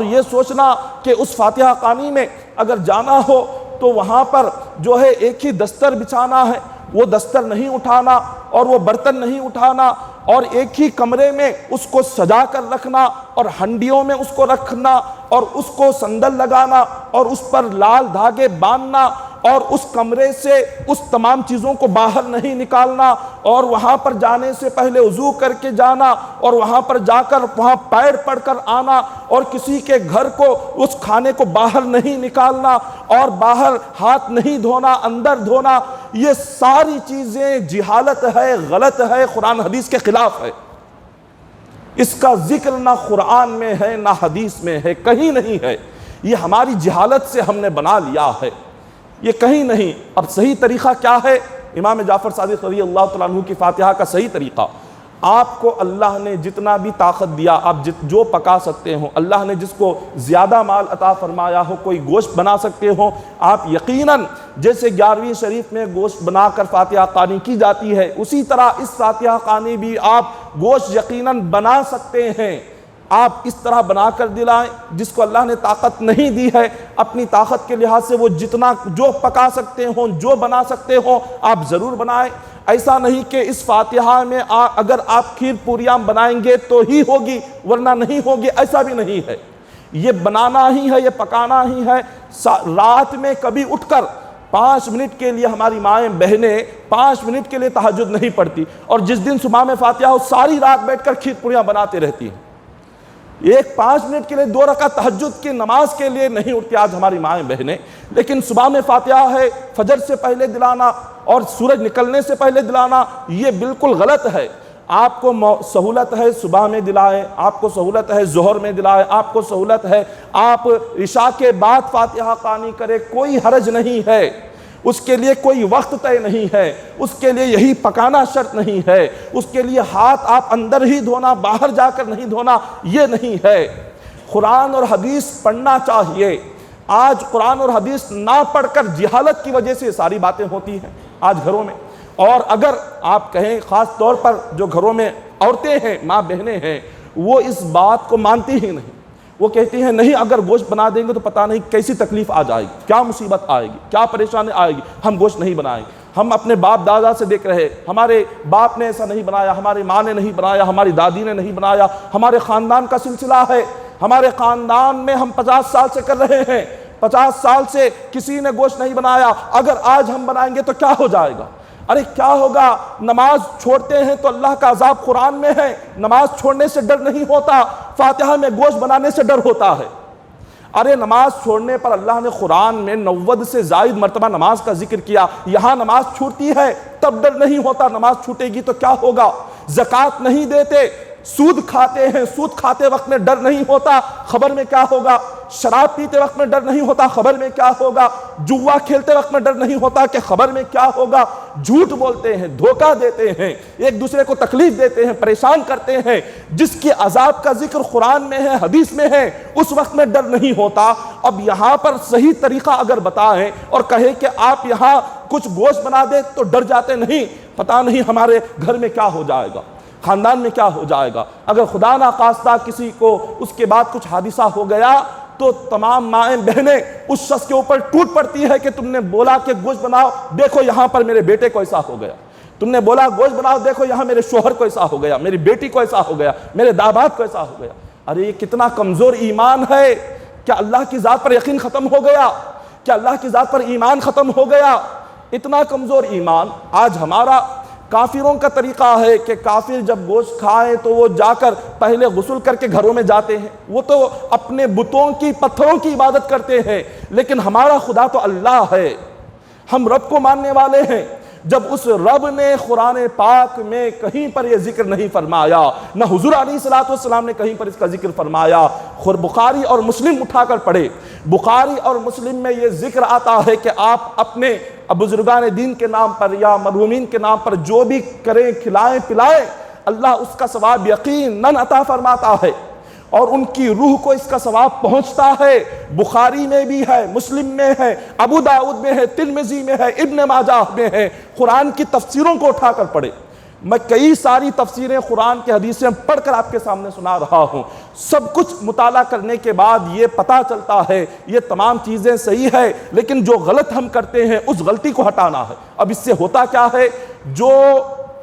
یہ سوچنا کہ اس فاتحہ خوانی میں اگر جانا ہو تو وہاں پر جو ہے ایک ہی دستر بچھانا ہے، وہ دستر نہیں اٹھانا اور وہ برتن نہیں اٹھانا، اور ایک ہی کمرے میں اس کو سجا کر رکھنا اور ہنڈیوں میں اس کو رکھنا اور اس کو سندل لگانا اور اس پر لال دھاگے باندھنا اور اس کمرے سے اس تمام چیزوں کو باہر نہیں نکالنا، اور وہاں پر جانے سے پہلے وضو کر کے جانا اور وہاں پر جا کر وہاں پیر پڑھ کر آنا، اور کسی کے گھر کو اس کھانے کو باہر نہیں نکالنا اور باہر ہاتھ نہیں دھونا، اندر دھونا، یہ ساری چیزیں جہالت ہے، غلط ہے، قرآن حدیث کے خلاف ہے۔ اس کا ذکر نہ قرآن میں ہے نہ حدیث میں ہے، کہیں نہیں ہے۔ یہ ہماری جہالت سے ہم نے بنا لیا ہے، یہ کہیں نہیں۔ اب صحیح طریقہ کیا ہے؟ امام جعفر صادق رضی اللہ تعالیٰ عنہ کی فاتحہ کا صحیح طریقہ، آپ کو اللہ نے جتنا بھی طاقت دیا، آپ جو پکا سکتے ہو، اللہ نے جس کو زیادہ مال عطا فرمایا ہو، کوئی گوشت بنا سکتے ہو، آپ یقیناً جیسے 11ویں شریف میں گوشت بنا کر فاتحہ خوانی کی جاتی ہے، اسی طرح اس فاتحہ خوانی بھی آپ گوشت یقیناً بنا سکتے ہیں۔ آپ اس طرح بنا کر دلائیں، جس کو اللہ نے طاقت نہیں دی ہے، اپنی طاقت کے لحاظ سے وہ جتنا جو پکا سکتے ہوں، جو بنا سکتے ہوں، آپ ضرور بنائیں۔ ایسا نہیں کہ اس فاتحہ میں اگر آپ کھیر پوریاں بنائیں گے تو ہی ہوگی ورنہ نہیں ہوگی، ایسا بھی نہیں ہے۔ یہ بنانا ہی ہے، یہ پکانا ہی ہے۔ رات میں کبھی اٹھ کر 5 منٹ کے لیے ہماری مائیں بہنیں 5 منٹ کے لیے تہجد نہیں پڑھتی، اور جس دن صبح میں فاتحہ ہو ساری رات بیٹھ کر کھیر پوریاں بناتے رہتی ہیں۔ ایک 5 منٹ کے لیے 2 رکعت تہجد کی نماز کے لیے نہیں اٹھتی آج ہماری مائیں بہنیں، لیکن صبح میں فاتحہ ہے، فجر سے پہلے دلانا اور سورج نکلنے سے پہلے دلانا، یہ بالکل غلط ہے۔ آپ کو سہولت ہے صبح میں دلائیں، آپ کو سہولت ہے ظہر میں دلائیں، آپ کو سہولت ہے آپ عشاء کے بعد فاتحہ خوانی کریں، کوئی حرج نہیں ہے۔ اس کے لیے کوئی وقت طے نہیں ہے، اس کے لیے یہی پکانا شرط نہیں ہے، اس کے لیے ہاتھ آپ اندر ہی دھونا، باہر جا کر نہیں دھونا، یہ نہیں ہے۔ قرآن اور حدیث پڑھنا چاہیے۔ آج قرآن اور حدیث نہ پڑھ کر جہالت کی وجہ سے ساری باتیں ہوتی ہیں آج گھروں میں۔ اور اگر آپ کہیں خاص طور پر جو گھروں میں عورتیں ہیں، ماں بہنیں ہیں، وہ اس بات کو مانتی ہی نہیں، وہ کہتی ہیں نہیں اگر گوشت بنا دیں گے تو پتہ نہیں کیسی تکلیف آ جائے گی، کیا مصیبت آئے گی، کیا پریشانی آئے گی، ہم گوشت نہیں بنائیں گے۔ ہم اپنے باپ دادا سے دیکھ رہے، ہمارے باپ نے ایسا نہیں بنایا، ہماری ماں نے نہیں بنایا، ہماری دادی نے نہیں بنایا، ہمارے خاندان کا سلسلہ ہے، ہمارے خاندان میں ہم 50 سال سے کر رہے ہیں، 50 سال سے کسی نے گوشت نہیں بنایا، اگر آج ہم بنائیں گے تو کیا ہو جائے گا؟ ارے کیا ہوگا؟ نماز چھوڑتے ہیں تو اللہ کا عذاب قرآن میں ہے، نماز چھوڑنے سے ڈر نہیں ہوتا، فاتحہ میں گوشت بنانے سے ڈر ہوتا ہے۔ ارے نماز چھوڑنے پر اللہ نے قرآن میں 90 سے زائد مرتبہ نماز کا ذکر کیا، یہاں نماز چھوٹتی ہے تب ڈر نہیں ہوتا، نماز چھوٹے گی تو کیا ہوگا؟ زکوٰۃ نہیں دیتے، سود کھاتے ہیں، سود کھاتے وقت میں ڈر نہیں ہوتا، خبر میں کیا ہوگا؟ شراب پیتے وقت میں ڈر نہیں ہوتا خبر میں کیا ہوگا، جوا کھیلتے وقت میں ڈر نہیں ہوتا کہ خبر میں کیا ہوگا، جھوٹ بولتے ہیں، دھوکہ دیتے ہیں، ایک دوسرے کو تکلیف دیتے ہیں، پریشان کرتے ہیں، جس کے عذاب کا ذکر قرآن میں ہے، حدیث میں ہے، اس وقت میں ڈر نہیں ہوتا۔ اب یہاں پر صحیح طریقہ اگر بتائیں اور کہیں کہ آپ یہاں کچھ گوشت بنا دیں تو ڈر جاتے نہیں، پتہ نہیں ہمارے گھر میں کیا ہو جائے گا، خاندان میں کیا ہو جائے گا۔ اگر خدا نخواستہ کسی کو اس کے بعد کچھ حادثہ ہو گیا تو تمام مائیں بہنیں اس شخص کے اوپر ٹوٹ پڑتی ہے کہ تم نے بولا کہ گوشت بناؤ، دیکھو یہاں پر میرے بیٹے کو ایسا ہو گیا، تم نے بولا گوشت بناؤ، دیکھو یہاں میرے شوہر کو ایسا ہو گیا، میری بیٹی کو ایسا ہو گیا، میرے داماد کو ایسا ہو گیا۔ ارے یہ کتنا کمزور ایمان ہے، کیا اللہ کی ذات پر یقین ختم ہو گیا؟ کیا اللہ کی ذات پر ایمان ختم ہو گیا؟ اتنا کمزور ایمان۔ آج ہمارا کافروں کا طریقہ ہے کہ کافر جب گوشت کھائیں تو وہ جا کر پہلے غسل کر کے گھروں میں جاتے ہیں، وہ تو اپنے بتوں کی پتھروں کی عبادت کرتے ہیں، لیکن ہمارا خدا تو اللہ ہے، ہم رب کو ماننے والے ہیں۔ جب اس رب نے قرآن پاک میں کہیں پر یہ ذکر نہیں فرمایا، نہ حضور علیہ السلام نے کہیں پر اس کا ذکر فرمایا، بخاری اور مسلم اٹھا کر پڑھے، بخاری اور مسلم میں یہ ذکر آتا ہے کہ آپ اپنے بزرگان دین کے نام پر یا مرحومین کے نام پر جو بھی کریں، کھلائیں پلائیں، اللہ اس کا ثواب یقیناً عطا فرماتا ہے، اور ان کی روح کو اس کا ثواب پہنچتا ہے۔ بخاری میں بھی ہے، مسلم میں ہے، ابو داؤد میں ہے، ترمذی میں ہے، ابن ماجہ میں ہے۔ قرآن کی تفسیروں کو اٹھا کر پڑھے، میں کئی ساری تفسیریں قرآن کی حدیثیں پڑھ کر آپ کے سامنے سنا رہا ہوں۔ سب کچھ مطالعہ کرنے کے بعد یہ پتہ چلتا ہے یہ تمام چیزیں صحیح ہے، لیکن جو غلط ہم کرتے ہیں اس غلطی کو ہٹانا ہے۔ اب اس سے ہوتا کیا ہے، جو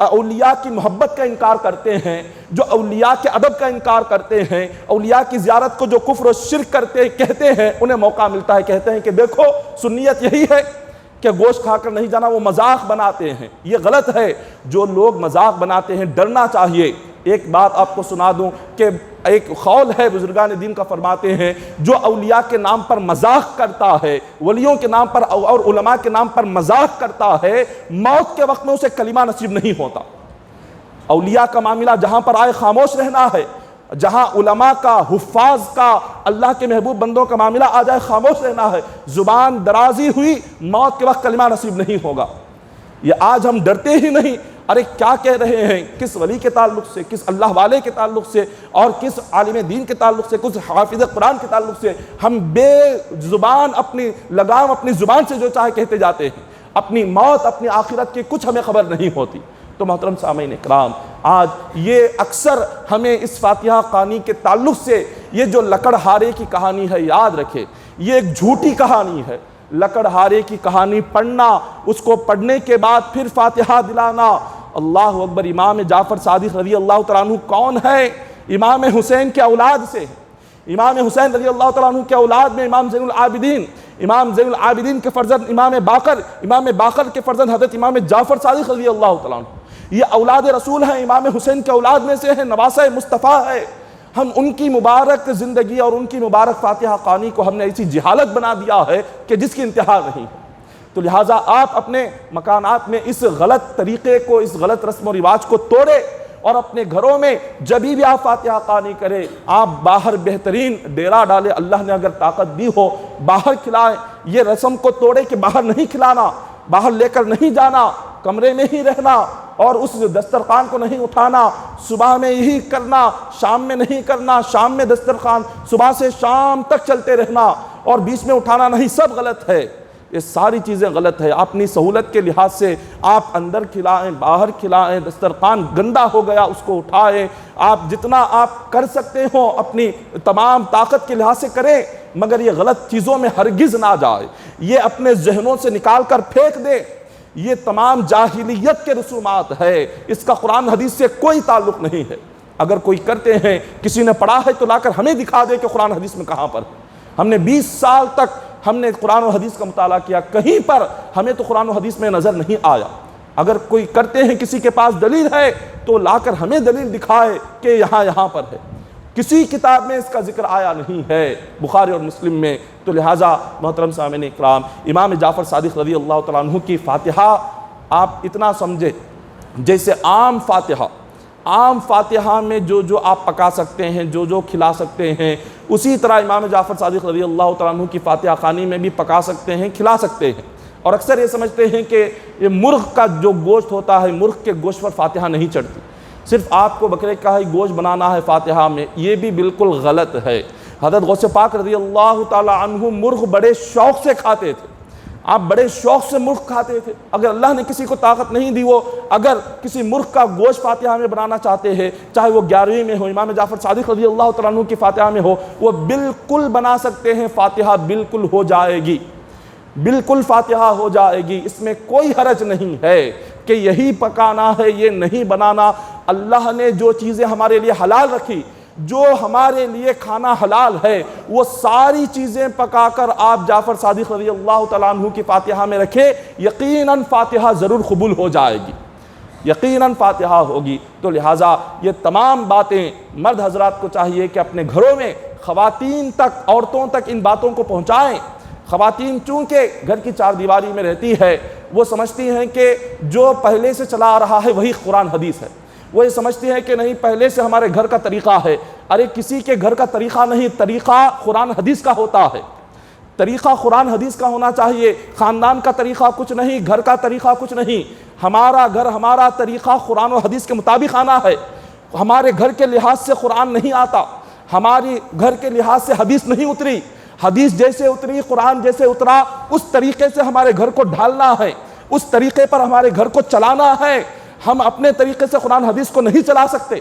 اولیاء کی محبت کا انکار کرتے ہیں، جو اولیاء کے ادب کا انکار کرتے ہیں، اولیاء کی زیارت کو جو کفر و شرک کرتے کہتے ہیں، انہیں موقع ملتا ہے، کہتے ہیں کہ دیکھو سنیت یہی ہے کہ گوشت کھا کر نہیں جانا، وہ مذاق بناتے ہیں۔ یہ غلط ہے، جو لوگ مذاق بناتے ہیں ڈرنا چاہیے۔ ایک بات آپ کو سنا دوں کہ ایک قول ہے بزرگان دین کا، فرماتے ہیں جو اولیاء کے نام پر مذاق کرتا ہے، ولیوں کے نام پر اور علماء کے نام پر مذاق کرتا ہے، موت کے وقت میں اسے کلمہ نصیب نہیں ہوتا۔ اولیاء کا معاملہ جہاں پر آئے خاموش رہنا ہے، جہاں علماء کا، حفاظ کا، اللہ کے محبوب بندوں کا معاملہ آ جائے خاموش رہنا ہے۔ زبان درازی ہوئی، موت کے وقت کلمہ نصیب نہیں ہوگا۔ یہ آج ہم ڈرتے ہی نہیں، ارے کیا کہہ رہے ہیں، کس ولی کے تعلق سے، کس اللہ والے کے تعلق سے، اور کس عالم دین کے تعلق سے، کس حافظ قرآن کے تعلق سے، ہم بے زبان اپنی لگام اپنی زبان سے جو چاہے کہتے جاتے ہیں، اپنی موت اپنی آخرت کی کچھ ہمیں خبر نہیں ہوتی۔ تو محترم سامعین اکرام، آج یہ اکثر ہمیں اس فاتحہ خوانی کے تعلق سے یہ جو لکڑہارے کی کہانی ہے یاد رکھے، یہ ایک جھوٹی کہانی ہے۔ لکڑہارے کی کہانی پڑھنا، اس کو پڑھنے کے بعد پھر فاتحہ دلانا، اللہ اکبر۔ امام جعفر صادق رضی اللہ تعالیٰ عنہ کون ہے؟ امام حسین کے اولاد سے، امام حسین رضی اللہ تعالیٰ عنہ کے اولاد میں امام زین العابدین کے فرزند امام باقر کے فرزند حضرت امام جعفر صادق رضی اللہ تعالیٰ عنہ، یہ اولاد رسول ہیں، امام حسین کے اولاد میں سے ہیں، نواسہ مصطفیٰ ہے۔ ہم ان کی مبارک زندگی اور ان کی مبارک فاتحہ خوانی کو ہم نے ایسی جہالت بنا دیا ہے کہ جس کی انتہا نہیں ہے۔ تو لہٰذا آپ اپنے مکانات میں اس غلط طریقے کو، اس غلط رسم و رواج کو توڑے، اور اپنے گھروں میں جب بھی آپ فاتحہ خوانی کریں، آپ باہر بہترین ڈیرا ڈالے، اللہ نے اگر طاقت دی ہو باہر کھلائیں۔ یہ رسم کو توڑے کہ باہر نہیں کھلانا، باہر لے کر نہیں جانا، کمرے میں ہی رہنا، اور اس دسترخوان کو نہیں اٹھانا، صبح میں یہی کرنا، شام میں نہیں کرنا، شام میں دسترخوان، صبح سے شام تک چلتے رہنا اور بیچ میں اٹھانا نہیں، سب غلط ہے۔ یہ ساری چیزیں غلط ہے۔ اپنی سہولت کے لحاظ سے آپ اندر کھلائیں، باہر کھلائیں، دسترخوان گندا ہو گیا اس کو اٹھائیں، آپ جتنا آپ کر سکتے ہو اپنی تمام طاقت کے لحاظ سے کریں، مگر یہ غلط چیزوں میں ہرگز نہ جائے، یہ اپنے ذہنوں سے نکال کر پھینک دے۔ یہ تمام جاہلیت کے رسومات ہے، اس کا قرآن حدیث سے کوئی تعلق نہیں ہے۔ اگر کوئی کرتے ہیں، کسی نے پڑھا ہے تو لا کر ہمیں دکھا دے کہ قرآن حدیث میں کہاں پر۔ ہم نے 20 سال تک ہم نے قرآن و حدیث کا مطالعہ کیا، کہیں پر ہمیں تو قرآن و حدیث میں نظر نہیں آیا۔ اگر کوئی کرتے ہیں، کسی کے پاس دلیل ہے تو لا کر ہمیں دلیل دکھائے کہ یہاں پر ہے۔ کسی کتاب میں اس کا ذکر آیا نہیں ہے، بخاری اور مسلم میں۔ تو لہٰذا محترم سامعین اکرام، امام جعفر صادق رضی اللہ تعالیٰ عنہ کی فاتحہ آپ اتنا سمجھے جیسے عام فاتحہ عام فاتحہ میں جو آپ پکا سکتے ہیں، جو کھلا سکتے ہیں، اسی طرح امام جعفر صادق رضی اللہ تعالیٰ عنہ کی فاتحہ خوانی میں بھی پکا سکتے ہیں، کھلا سکتے ہیں۔ اور اکثر یہ سمجھتے ہیں کہ یہ مرغ کا جو گوشت ہوتا ہے، مرغ کے گوشت پر فاتحہ نہیں چڑھتی، صرف آپ کو بکرے کا ہی گوشت بنانا ہے فاتحہ میں، یہ بھی بالکل غلط ہے۔ حضرت غوث پاک رضی اللہ تعالیٰ عنہ مرغ بڑے شوق سے کھاتے تھے، آپ بڑے شوق سے مرغ کھاتے تھے۔ اگر اللہ نے کسی کو طاقت نہیں دی، وہ اگر کسی مرغ کا گوشت فاتحہ میں بنانا چاہتے ہیں، چاہے وہ 11ویں میں ہو، امام جعفر صادق رضی اللہ تعالیٰ عنہ کی فاتحہ میں ہو، وہ بالکل بنا سکتے ہیں، فاتحہ بالکل ہو جائے گی، بالکل فاتحہ ہو جائے گی، اس میں کوئی حرج نہیں ہے کہ یہی پکانا ہے، یہ نہیں بنانا۔ اللہ نے جو چیزیں ہمارے لیے حلال رکھی، جو ہمارے لیے کھانا حلال ہے، وہ ساری چیزیں پکا کر آپ جعفر صادق رضی اللہ تعالیٰ عنہ کی فاتحہ میں رکھے، یقیناً فاتحہ ضرور قبول ہو جائے گی، یقیناً فاتحہ ہوگی۔ تو لہٰذا یہ تمام باتیں مرد حضرات کو چاہیے کہ اپنے گھروں میں خواتین تک، عورتوں تک ان باتوں کو پہنچائیں۔ خواتین چونکہ گھر کی چار دیواری میں رہتی ہے، وہ سمجھتی ہیں کہ جو پہلے سے چلا آ رہا ہے وہی قرآن حدیث ہے، وہ یہ سمجھتی ہیں کہ نہیں پہلے سے ہمارے گھر کا طریقہ ہے۔ ارے کسی کے گھر کا طریقہ نہیں، طریقہ قرآن حدیث کا ہوتا ہے، طریقہ قرآن حدیث کا ہونا چاہیے۔ خاندان کا طریقہ کچھ نہیں، گھر کا طریقہ کچھ نہیں، ہمارا گھر، ہمارا طریقہ قرآن و حدیث کے مطابق آنا ہے۔ ہمارے گھر کے لحاظ سے قرآن نہیں آتا، ہماری گھر کے لحاظ سے حدیث نہیں اتری، حدیث جیسے اتری، قرآن جیسے اترا، اس طریقے سے ہمارے گھر کو ڈھالنا ہے، اس طریقے پر ہمارے گھر کو چلانا ہے۔ ہم اپنے طریقے سے قرآن حدیث کو نہیں چلا سکتے۔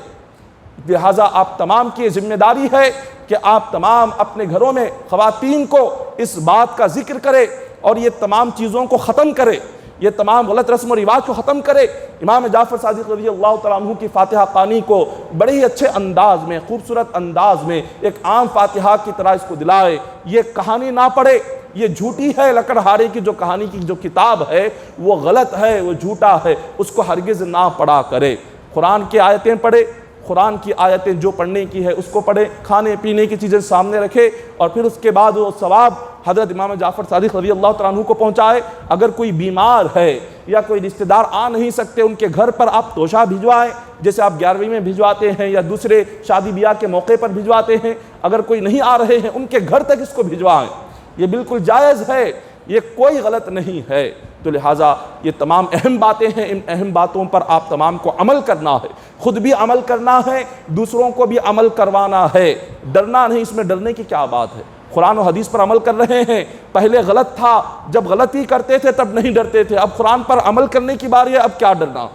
لہٰذا آپ تمام کی ذمہ داری ہے کہ آپ تمام اپنے گھروں میں خواتین کو اس بات کا ذکر کرے اور یہ تمام چیزوں کو ختم کرے، یہ تمام غلط رسم و رواج کو ختم کرے۔ امام جعفر صادق رضی اللہ تعالیٰ عنہ کی فاتحہ خوانی کو بڑے ہی اچھے انداز میں، خوبصورت انداز میں ایک عام فاتحہ کی طرح اس کو دلائے، یہ کہانی نہ پڑھے۔ یہ جھوٹی ہے، لکڑہارے کی جو کہانی کی جو کتاب ہے وہ غلط ہے، وہ جھوٹا ہے، اس کو ہرگز نہ پڑھا کرے۔ قرآن کی آیتیں پڑھے، قرآن کی آیتیں جو پڑھنے کی ہے اس کو پڑھے، کھانے پینے کی چیزیں سامنے رکھے، اور پھر اس کے بعد وہ ثواب حضرت امام جعفر صادق رضی اللہ تعالیٰ عنہ کو پہنچائے۔ اگر کوئی بیمار ہے یا کوئی رشتہ دار آ نہیں سکتے، ان کے گھر پر آپ توشہ بھجوائیں، جیسے آپ 11ویں میں بھجواتے ہیں یا دوسرے شادی بیاہ کے موقع پر بھجواتے ہیں۔ اگر کوئی نہیں آ رہے ہیں، ان کے گھر تک اس کو بھجوائیں، یہ بالکل جائز ہے، یہ کوئی غلط نہیں ہے۔ تو لہٰذا یہ تمام اہم باتیں ہیں، ان اہم باتوں پر آپ تمام کو عمل کرنا ہے، خود بھی عمل کرنا ہے، دوسروں کو بھی عمل کروانا ہے، ڈرنا نہیں۔ اس میں ڈرنے کی کیا بات ہے؟ قرآن و حدیث پر عمل کر رہے ہیں، پہلے غلط تھا، جب غلطی کرتے تھے تب نہیں ڈرتے تھے، اب قرآن پر عمل کرنے کی باری ہے، اب کیا ڈرنا؟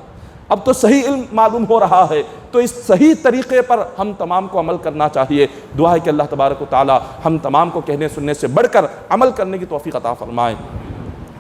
اب تو صحیح علم معلوم ہو رہا ہے، تو اس صحیح طریقے پر ہم تمام کو عمل کرنا چاہیے۔ دعا ہے کہ اللہ تبارک و تعالی ہم تمام کو کہنے سننے سے بڑھ کر عمل کرنے کی توفیق عطا فرمائے۔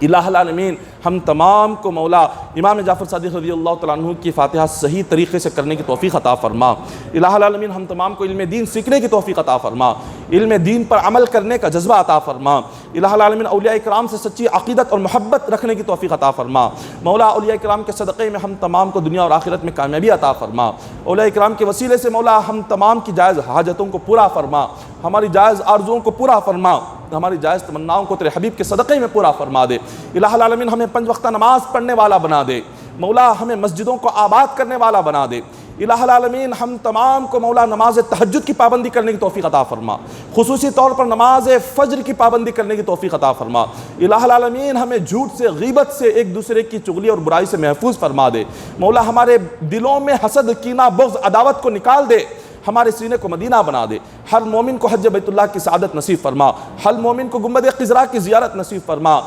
الہ العالمین ہم تمام کو مولا امام جعفر صادق رضی اللہ تعالیٰ عنہ کی فاتحہ صحیح طریقے سے کرنے کی توفیق عطا فرما۔ الہ العالمین ہم تمام کو علم دین سیکھنے کی توفیق عطا فرما، علم دین پر عمل کرنے کا جذبہ عطا فرما۔ الہ العالمین اولیاء کرام سے سچی عقیدت اور محبت رکھنے کی توفیق عطا فرما۔ مولا اولیاء کرام کے صدقے میں ہم تمام کو دنیا اور آخرت میں کامیابی عطا فرما۔ اولیاء کرام کے وسیلے سے مولا ہم تمام کی جائز حاجتوں کو پورا فرما، ہماری جائز آرزوؤں کو پورا فرما، ہماری جائز تمناؤں کو تیرے حبیب کے صدقے میں پورا فرما دے۔ الہ العالمین ہمیں 5 وقتہ نماز پڑھنے والا بنا دے، مولا ہمیں مسجدوں کو آباد کرنے والا بنا دے۔ الہ العالمین ہم تمام کو مولا نماز تہجد کی پابندی کرنے کی توفیق عطا فرما، خصوصی طور پر نماز فجر کی پابندی کرنے کی توفیق عطا فرما۔ الہ العالمین ہمیں جھوٹ سے، غیبت سے، ایک دوسرے کی چغلی اور برائی سے محفوظ فرما دے۔ مولا ہمارے دلوں میں حسد، کینہ، بغض، عداوت کو نکال دے، ہمارے سینے کو مدینہ بنا دے۔ ہر مومن کو حج بیت اللہ کی سعادت نصیب فرما، ہر مومن کو گنبد خضرا کی زیارت نصیب فرما،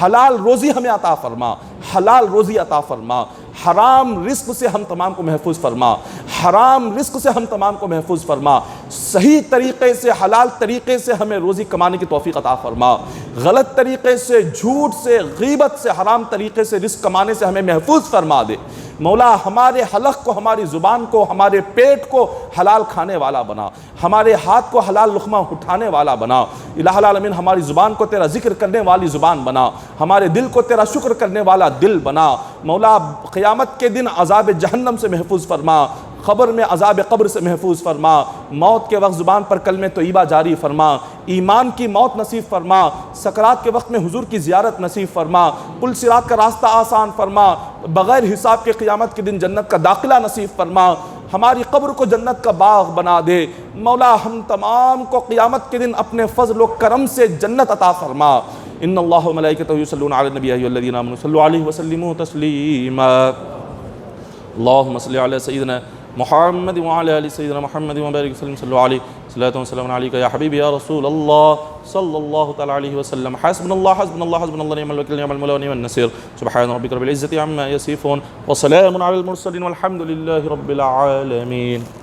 حلال روزی ہمیں عطا فرما، حلال روزی عطا فرما، حرام رزق سے ہم تمام کو محفوظ فرما، حرام رزق سے ہم تمام کو محفوظ فرما، صحیح طریقے سے، حلال طریقے سے ہمیں روزی کمانے کی توفیق عطا فرما، غلط طریقے سے، جھوٹ سے، غیبت سے، حرام طریقے سے رزق کمانے سے ہمیں محفوظ فرما دے۔ مولا ہمارے حلق کو، ہماری زبان کو، ہمارے پیٹ کو حلال کھانے والا بنا، ہمارے ہاتھ کو حلال لقمہ اٹھانے والا بنا۔ الہ العالمین ہماری زبان کو تیرا ذکر کرنے والی زبان بنا، ہمارے دل کو تیرا شکر کرنے والا دل بنا۔ مولا قیامت کے دن عذاب جہنم سے محفوظ فرما، قبر میں عذاب قبر سے محفوظ فرما، موت کے وقت زبان پر کلمہ طیبہ جاری فرما، ایمان کی موت نصیب فرما، سکرات کے وقت میں حضور کی زیارت نصیب فرما، پل صراط کا راستہ آسان فرما، بغیر حساب کے قیامت کے دن جنت کا داخلہ نصیب فرما۔ ہماری قبر کو جنت کا باغ بنا دے مولا، ہم تمام کو قیامت کے دن اپنے فضل و کرم سے جنت عطا فرما۔ ان اللہ و ملائکتہ یصلون علی النبی یا ایھا الذین آمنوا صلوا علیہ وسلموا تسلیما۔ اللہم صل علی سیدنا محمد وعلی آل سیدنا محمد وبارک وسلم صلوا علیہ صلاۃ و سلام علیک یا حبیبی یا رسول اللہ صلی اللہ تعالی علیہ وسلم۔ حسبنا اللہ حسبنا اللہ حسبنا اللہ نعم الوکیل نعم المولا ونعم النصیر۔ سبحان ربک رب العزۃ عما یصفون وسلام علی المرسلین والحمد للہ رب العالمین۔